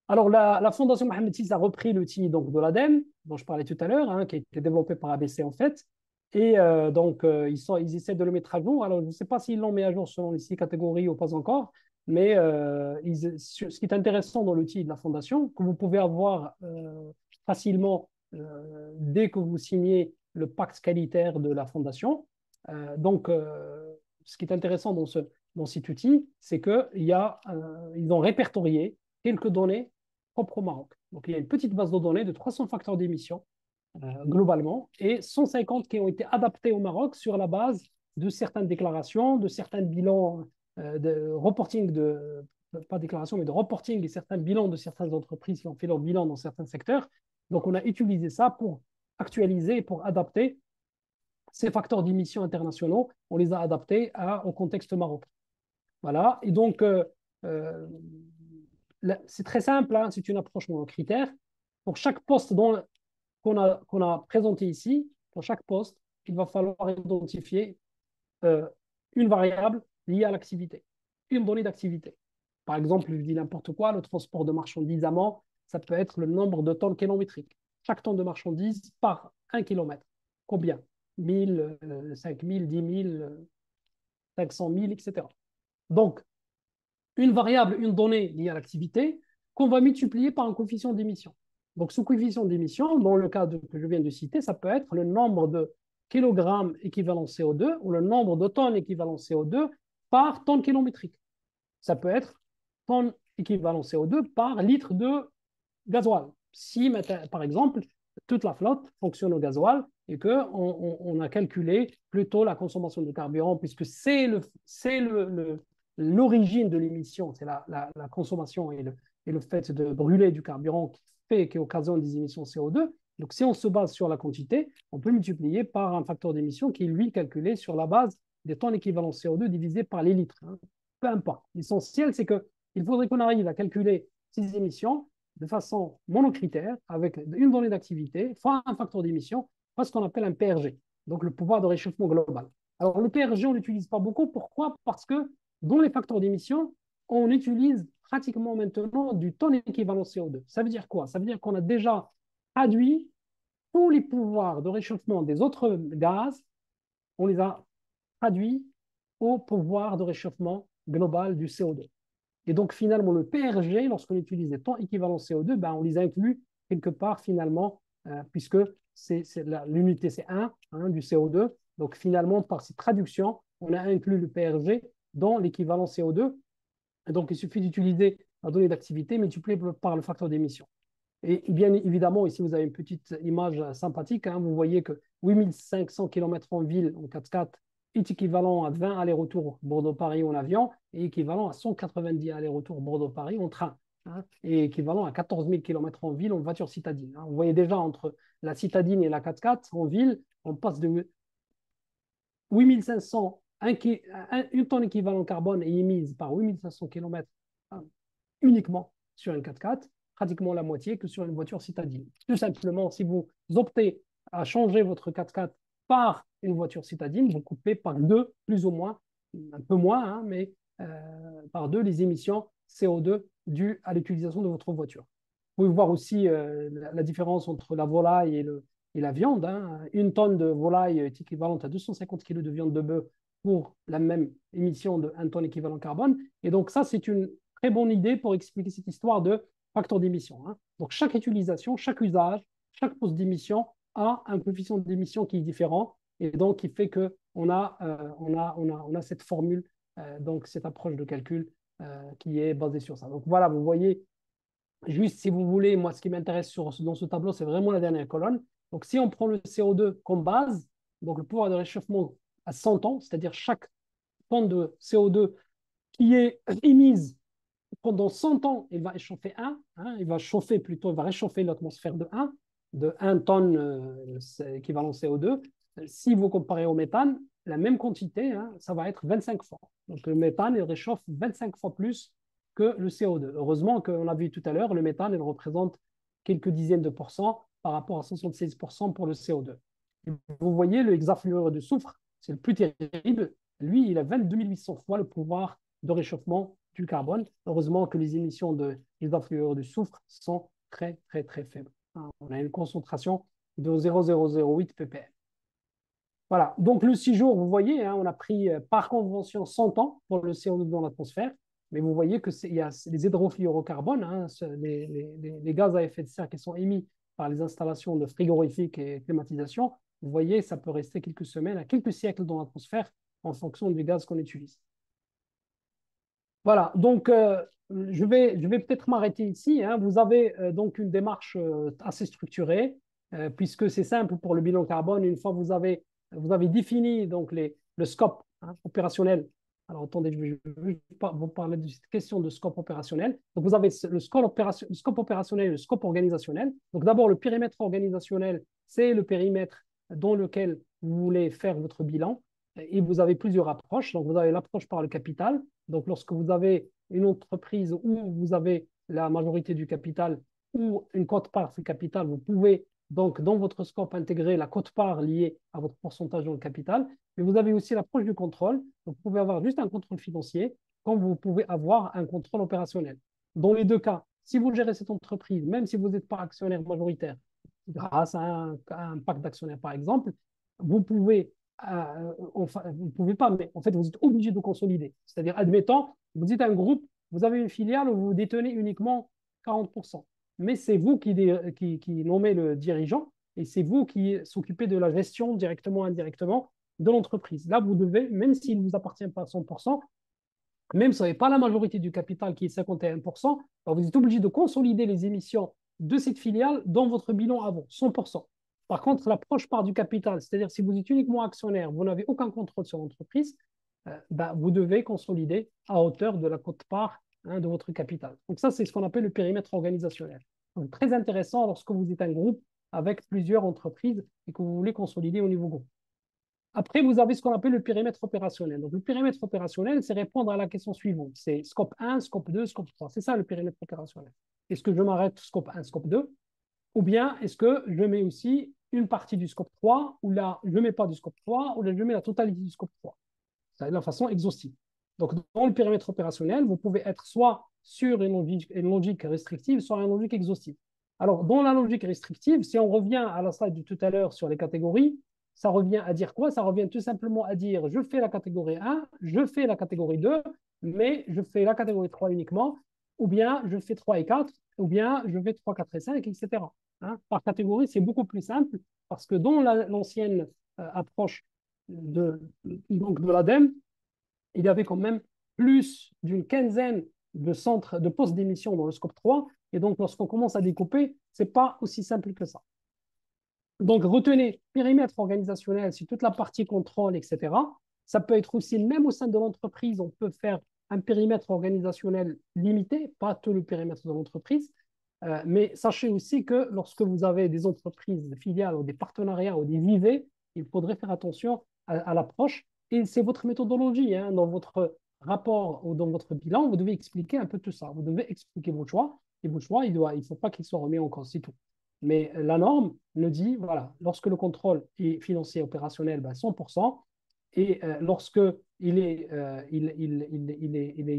Alors, la Fondation Mohamed VI a repris l'outil donc, de l'ADEME, dont je parlais tout à l'heure, hein, qui a été développé par ABC en fait. Et donc, ils essaient de le mettre à jour. Alors, je ne sais pas s'ils l'ont mis à jour selon les 6 catégories ou pas encore, mais ce qui est intéressant dans l'outil de la Fondation, que vous pouvez avoir facilement dès que vous signez le pacte qualitaire de la Fondation. Donc, ce qui est intéressant dans cet outil, c'est qu'ils ont répertorié quelques données propres au Maroc. Donc, il y a une petite base de données de 300 facteurs d'émission globalement et 150 qui ont été adaptés au Maroc sur la base de certaines déclarations, de certains bilans de reporting, pas déclaration, mais de reporting et certains bilans de certaines entreprises qui ont fait leur bilan dans certains secteurs. Donc, on a utilisé ça pour actualiser et pour adapter ces facteurs d'émission internationaux. On les a adaptés au contexte marocain. Voilà. Et donc, c'est très simple, hein, c'est une approche monocritère. Pour chaque poste qu'on a présenté ici, pour chaque poste, il va falloir identifier une variable liée à l'activité, une donnée d'activité. Par exemple, je dis n'importe quoi, le transport de marchandises à Mans, ça peut être le nombre de tonnes kilométriques. Chaque tonne de marchandises par 1 kilomètre. Combien? 1000, 5000, 10 000, 500 000, etc. Donc, une variable, une donnée liée à l'activité qu'on va multiplier par un coefficient d'émission. Donc, ce coefficient d'émission, dans le cas que je viens de citer, ça peut être le nombre de kilogrammes équivalent CO2 ou le nombre de tonnes équivalent CO2 par tonne kilométrique. Ça peut être tonne équivalent CO2 par litre de gasoil. Si, par exemple, toute la flotte fonctionne au gasoil et qu'on a calculé plutôt la consommation de carburant, puisque c'est l'origine de l'émission, c'est la consommation et le fait de brûler du carburant faits qui occasionnent des émissions CO2. Donc, si on se base sur la quantité, on peut multiplier par un facteur d'émission qui est, lui, calculé sur la base des tonnes équivalent CO2 divisé par les litres. Hein. Peu importe. L'essentiel, c'est qu'il faudrait qu'on arrive à calculer ces émissions de façon monocritère, avec une donnée d'activité, fois un facteur d'émission, fois ce qu'on appelle un PRG, donc le pouvoir de réchauffement global. Alors, le PRG, on ne l'utilise pas beaucoup. Pourquoi? Parce que dans les facteurs d'émission, on utilise pratiquement maintenant du tonne équivalent CO2. Ça veut dire quoi? Ça veut dire qu'on a déjà traduit tous les pouvoirs de réchauffement des autres gaz, on les a traduits au pouvoir de réchauffement global du CO2. Et donc, finalement, le PRG, lorsqu'on utilise des temps équivalents CO2, ben, on les inclut quelque part, finalement, puisque l'unité, c'est 1 hein, du CO2. Donc, finalement, par cette traduction, on a inclus le PRG dans l'équivalent CO2. Et donc, il suffit d'utiliser la donnée d'activité multipliée par le facteur d'émission. Et bien évidemment, ici, vous avez une petite image sympathique. Hein, vous voyez que 8500 km en ville en 4x4 est équivalent à 20 allers-retours Bordeaux-Paris en avion et équivalent à 190 allers-retours Bordeaux-Paris en train. Hein, et équivalent à 14 000 km en ville en voiture citadine. Hein. Vous voyez déjà entre la citadine et la 4x4 en ville, on passe de 8500, une tonne équivalent carbone est émise par 8500 km hein, uniquement sur un 4x4, pratiquement la moitié que sur une voiture citadine. Tout simplement, si vous optez à changer votre 4x4 par une voiture citadine, vous coupez par deux, plus ou moins, un peu moins, hein, mais par deux les émissions CO2 dues à l'utilisation de votre voiture. Vous pouvez voir aussi la différence entre la volaille et la viande. Hein. Une tonne de volaille est équivalente à 250 kg de viande de bœuf pour la même émission de 1 tonne équivalent carbone. Et donc ça, c'est une très bonne idée pour expliquer cette histoire de facteur d'émission. Hein. Donc chaque utilisation, chaque usage, chaque poste d'émission a un coefficient d'émission qui est différent et donc qui fait qu'on a cette formule, donc cette approche de calcul qui est basée sur ça. Donc voilà, vous voyez, juste si vous voulez, moi ce qui m'intéresse dans ce tableau, c'est vraiment la dernière colonne. Donc si on prend le CO2 comme base, donc le pouvoir de réchauffement à 100 ans, c'est-à-dire chaque tonne de CO2 qui est émise pendant 100 ans, il va échauffer 1, hein, il va chauffer plutôt, il va réchauffer l'atmosphère de 1 tonne équivalent CO2. Si vous comparez au méthane, la même quantité, hein, ça va être 25 fois. Donc le méthane, il réchauffe 25 fois plus que le CO2. Heureusement qu'on a vu tout à l'heure, le méthane, il représente quelques dizaines de pourcents par rapport à 76% pour le CO2. Et vous voyez, le hexafluorure de soufre, c'est le plus terrible. Lui, il a 22 800 fois le pouvoir de réchauffement du carbone. Heureusement que les émissions de hexafluorure de soufre sont très, très, très faibles. On a une concentration de 0,008 ppm. Voilà, donc le 6 jours, vous voyez, hein, on a pris par convention 100 ans pour le CO2 dans l'atmosphère, mais vous voyez qu'il y a les hydrofluorocarbones, hein, les gaz à effet de serre qui sont émis par les installations de frigorifiques et climatisation. Vous voyez, ça peut rester quelques semaines à quelques siècles dans l'atmosphère en fonction du gaz qu'on utilise. Voilà, donc je vais peut-être m'arrêter ici. Hein. Vous avez donc une démarche assez structurée, puisque c'est simple pour le bilan carbone. Une fois que vous avez défini donc le scope hein, opérationnel. Alors attendez, je vais vous parler de cette question de scope opérationnel. Donc vous avez le scope opérationnel et le scope organisationnel. Donc d'abord, le périmètre organisationnel, c'est le périmètre dans lequel vous voulez faire votre bilan. Et vous avez plusieurs approches. Donc vous avez l'approche par le capital. Donc, lorsque vous avez une entreprise où vous avez la majorité du capital ou une quote-part du capital, vous pouvez donc, dans votre scope, intégrer la quote-part liée à votre pourcentage dans le capital. Mais vous avez aussi l'approche du contrôle. Donc, vous pouvez avoir juste un contrôle financier comme vous pouvez avoir un contrôle opérationnel. Dans les deux cas, si vous gérez cette entreprise, même si vous n'êtes pas actionnaire majoritaire, grâce à un pacte d'actionnaires, par exemple, vous pouvez enfin, vous ne pouvez pas, mais en fait, vous êtes obligé de consolider. C'est-à-dire, admettons, vous êtes un groupe, vous avez une filiale où vous détenez uniquement 40%. Mais c'est vous qui nommez le dirigeant et c'est vous qui s'occupez de la gestion directement ou indirectement de l'entreprise. Là, vous devez, même s'il ne vous appartient pas à 100%, même si vous n'avez pas la majorité du capital qui est 51%, vous êtes obligé de consolider les émissions de cette filiale dans votre bilan avant, 100%. Par contre, l'approche part du capital, c'est-à-dire si vous êtes uniquement actionnaire, vous n'avez aucun contrôle sur l'entreprise, vous devez consolider à hauteur de la quote-part hein, de votre capital. Donc ça, c'est ce qu'on appelle le périmètre organisationnel. très intéressant lorsque vous êtes un groupe avec plusieurs entreprises et que vous voulez consolider au niveau groupe. Après, vous avez ce qu'on appelle le périmètre opérationnel. Donc, le périmètre opérationnel, c'est répondre à la question suivante. C'est scope 1, scope 2, scope 3. C'est ça le périmètre opérationnel. Est-ce que je m'arrête scope 1, scope 2? Ou bien est-ce que je mets aussi une partie du scope 3, ou là, je ne mets pas du scope 3, ou là, je mets la totalité du scope 3. C'est de la façon exhaustive. Donc, dans le périmètre opérationnel, vous pouvez être soit sur une logique restrictive, soit une logique exhaustive. Alors, dans la logique restrictive, si on revient à la slide de tout à l'heure sur les catégories, ça revient à dire quoi? Ça revient tout simplement à dire je fais la catégorie 1, je fais la catégorie 2, mais je fais la catégorie 3 uniquement, ou bien je fais 3 et 4, ou bien je fais 3, 4 et 5, etc. Hein? Par catégorie, c'est beaucoup plus simple parce que dans l'ancienne approche donc de l'ADEME, il y avait quand même plus d'une quinzaine de centres de postes d'émission dans le scope 3. Et donc, lorsqu'on commence à découper, ce n'est pas aussi simple que ça. Donc, retenez périmètre organisationnel, c'est toute la partie contrôle, etc. Ça peut être aussi, même au sein de l'entreprise, on peut faire un périmètre organisationnel limité, pas tout le périmètre de l'entreprise. Mais sachez aussi que lorsque vous avez des entreprises, des filiales ou des partenariats ou des IV, il faudrait faire attention à l'approche. Et c'est votre méthodologie. Hein, dans votre rapport ou dans votre bilan, vous devez expliquer un peu tout ça. Vous devez expliquer vos choix. Et vos choix, il ne faut pas qu'ils soient remis en cause, c'est tout. Mais la norme nous dit, voilà, lorsque le contrôle est financier opérationnel, ben 100%, et lorsque il est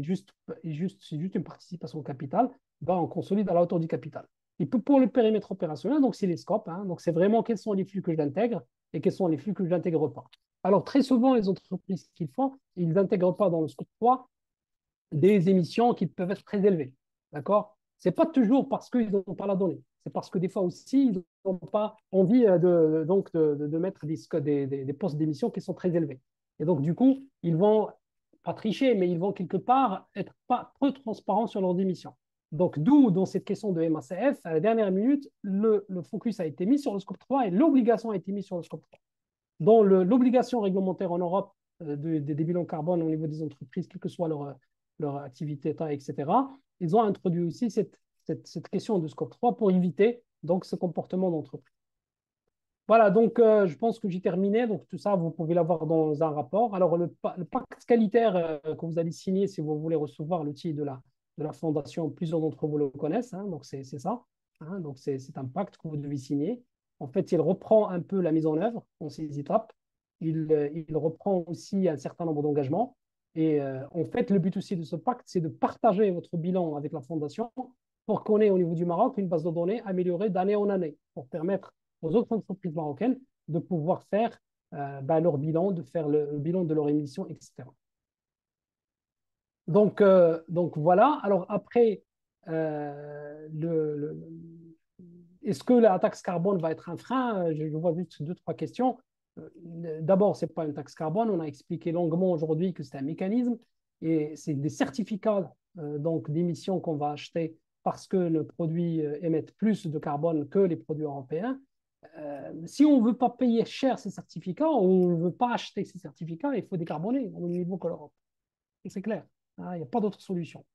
juste, c'est juste une participation au capital, ben on consolide à la hauteur du capital. Et pour le périmètre opérationnel, donc c'est les scopes, hein, donc c'est vraiment quels sont les flux que j'intègre et quels sont les flux que je n'intègre pas. Alors très souvent, les entreprises qu'ils font, ils n'intègrent pas dans le scope 3 des émissions qui peuvent être très élevées. D'accord? Ce n'est pas toujours parce qu'ils n'ont pas la donnée. C'est parce que des fois aussi, ils n'ont pas envie de mettre des postes d'émission qui sont très élevés. Et donc, du coup, ils vont pas tricher, mais ils vont quelque part être pas peu transparents sur leurs émissions. Donc, d'où, dans cette question de MACF, à la dernière minute, le focus a été mis sur le scope 3 et l'obligation a été mise sur le scope 3. Dans l'obligation réglementaire en Europe des bilans carbone au niveau des entreprises, quelle que soit leur activité, taille, etc., ils ont introduit aussi cette question de scope 3 pour éviter donc ce comportement d'entreprise. Voilà, donc je pense que j'ai terminé. Donc tout ça, vous pouvez l'avoir dans un rapport. Alors le pacte qualitaire que vous allez signer si vous voulez recevoir l'outil de la fondation, plusieurs d'entre vous le connaissent. Hein, donc c'est ça. Hein, donc c'est un pacte que vous devez signer. En fait, il reprend un peu la mise en œuvre en ces étapes. Il reprend aussi un certain nombre d'engagements. Et en fait, le but aussi de ce pacte, c'est de partager votre bilan avec la fondation pour qu'on ait au niveau du Maroc une base de données améliorée d'année en année pour permettre aux autres entreprises marocaines de pouvoir faire leur bilan, de faire le bilan de leur émission, etc. Donc voilà. Alors après, est-ce que la taxe carbone va être un frein? Je vois juste deux, trois questions. D'abord, ce n'est pas une taxe carbone. On a expliqué longuement aujourd'hui que c'est un mécanisme et c'est des certificats donc d'émissions qu'on va acheter parce que le produit émet plus de carbone que les produits européens. Si on ne veut pas payer cher ces certificats, on ne veut pas acheter ces certificats, il faut décarboner au même niveau que l'Europe. C'est clair. Hein, il n'y a pas d'autre solution.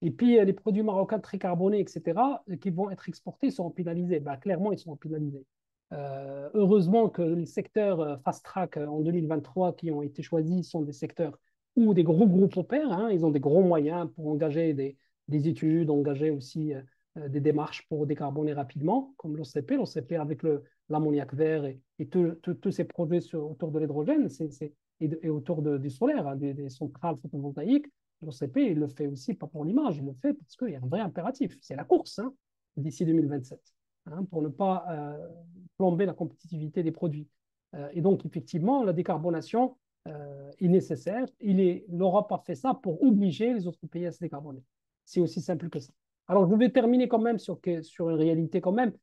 Et puis, les produits marocains très carbonés, etc., qui vont être exportés seront pénalisés. Ben, clairement, ils seront pénalisés. Heureusement que les secteurs fast track en 2023 qui ont été choisis sont des secteurs où des gros groupes opèrent. Hein, ils ont des gros moyens pour engager des études, engager aussi des démarches pour décarboner rapidement, comme l'OCP. L'OCP avec l'ammoniac vert et tous ces projets autour de l'hydrogène et autour du solaire, hein, des centrales photovoltaïques. L'OCP, il le fait aussi pas pour l'image, il le fait parce qu'il y a un vrai impératif. C'est la course hein, d'ici 2027 hein, pour ne pas plomber la compétitivité des produits. Et donc, effectivement, la décarbonation est nécessaire. L'Europe a fait ça pour obliger les autres pays à se décarboner. C'est aussi simple que ça. Alors, je vais terminer quand même sur une réalité quand même.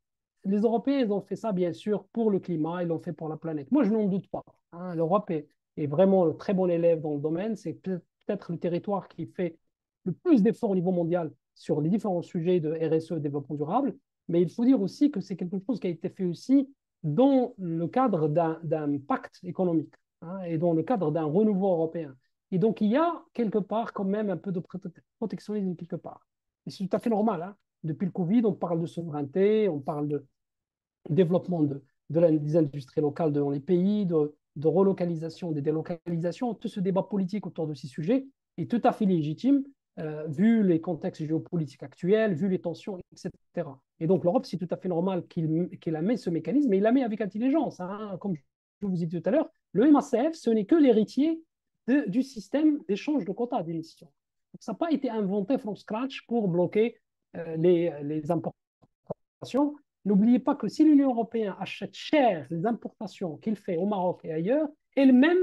Les Européens, ils ont fait ça, bien sûr, pour le climat, ils l'ont fait pour la planète. Moi, je n'en doute pas. Hein. L'Europe est vraiment le très bon élève dans le domaine. C'est peut-être le territoire qui fait le plus d'efforts au niveau mondial sur les différents sujets de RSE, développement durable. Mais il faut dire aussi que c'est quelque chose qui a été fait aussi dans le cadre d'un pacte économique hein, et dans le cadre d'un renouveau européen. Et donc, il y a quelque part quand même un peu de protectionnisme quelque part. Et c'est tout à fait normal. Hein. depuis le Covid, on parle de souveraineté, on parle de développement des industries locales dans les pays, de relocalisation, de délocalisation. Tout ce débat politique autour de ces sujets est tout à fait légitime, vu les contextes géopolitiques actuels, vu les tensions, etc. Et donc l'Europe, c'est tout à fait normal qu'il amène ce mécanisme, mais il la met avec intelligence. Hein. Comme je vous ai dit tout à l'heure, le MACF, ce n'est que l'héritier du système d'échange de quotas d'émissions. Ça n'a pas été inventé from scratch pour bloquer les importations. N'oubliez pas que si l'Union européenne achète cher les importations qu'il fait au Maroc et ailleurs, elle-même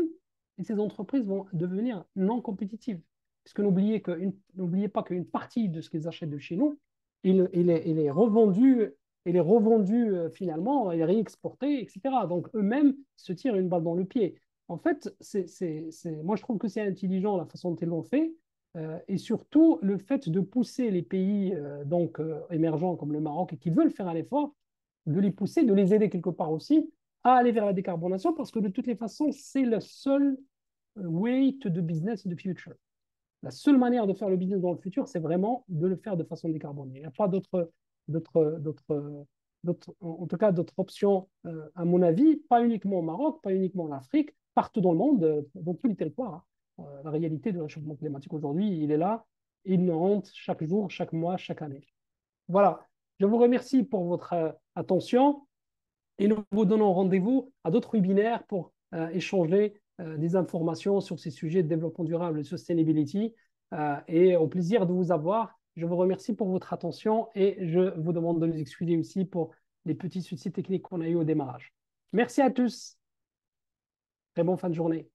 et ces entreprises vont devenir non compétitives. Parce que n'oubliez pas qu'une partie de ce qu'ils achètent de chez nous, il est revendu, finalement, il est réexporté, etc. Donc eux-mêmes se tirent une balle dans le pied. En fait, moi je trouve que c'est intelligent la façon dont ils l'ont fait. Et surtout, le fait de pousser les pays émergents comme le Maroc et qui veulent faire un effort, de les pousser, de les aider quelque part aussi à aller vers la décarbonation parce que de toutes les façons, c'est le seul way to do business in the future. La seule manière de faire le business dans le futur, c'est vraiment de le faire de façon décarbonée. Il n'y a pas en tout cas, d'autres options, à mon avis, pas uniquement au Maroc, pas uniquement en Afrique, partout dans le monde, dans tous les territoires. Hein. La réalité du réchauffement climatique aujourd'hui, il est là, il nous hante chaque jour, chaque mois, chaque année. Voilà. Je vous remercie pour votre attention et nous vous donnons rendez-vous à d'autres webinaires pour échanger des informations sur ces sujets de développement durable et sustainability. Et au plaisir de vous avoir. Je vous remercie pour votre attention et je vous demande de nous excuser aussi pour les petits soucis techniques qu'on a eu au démarrage. Merci à tous. Très bonne fin de journée.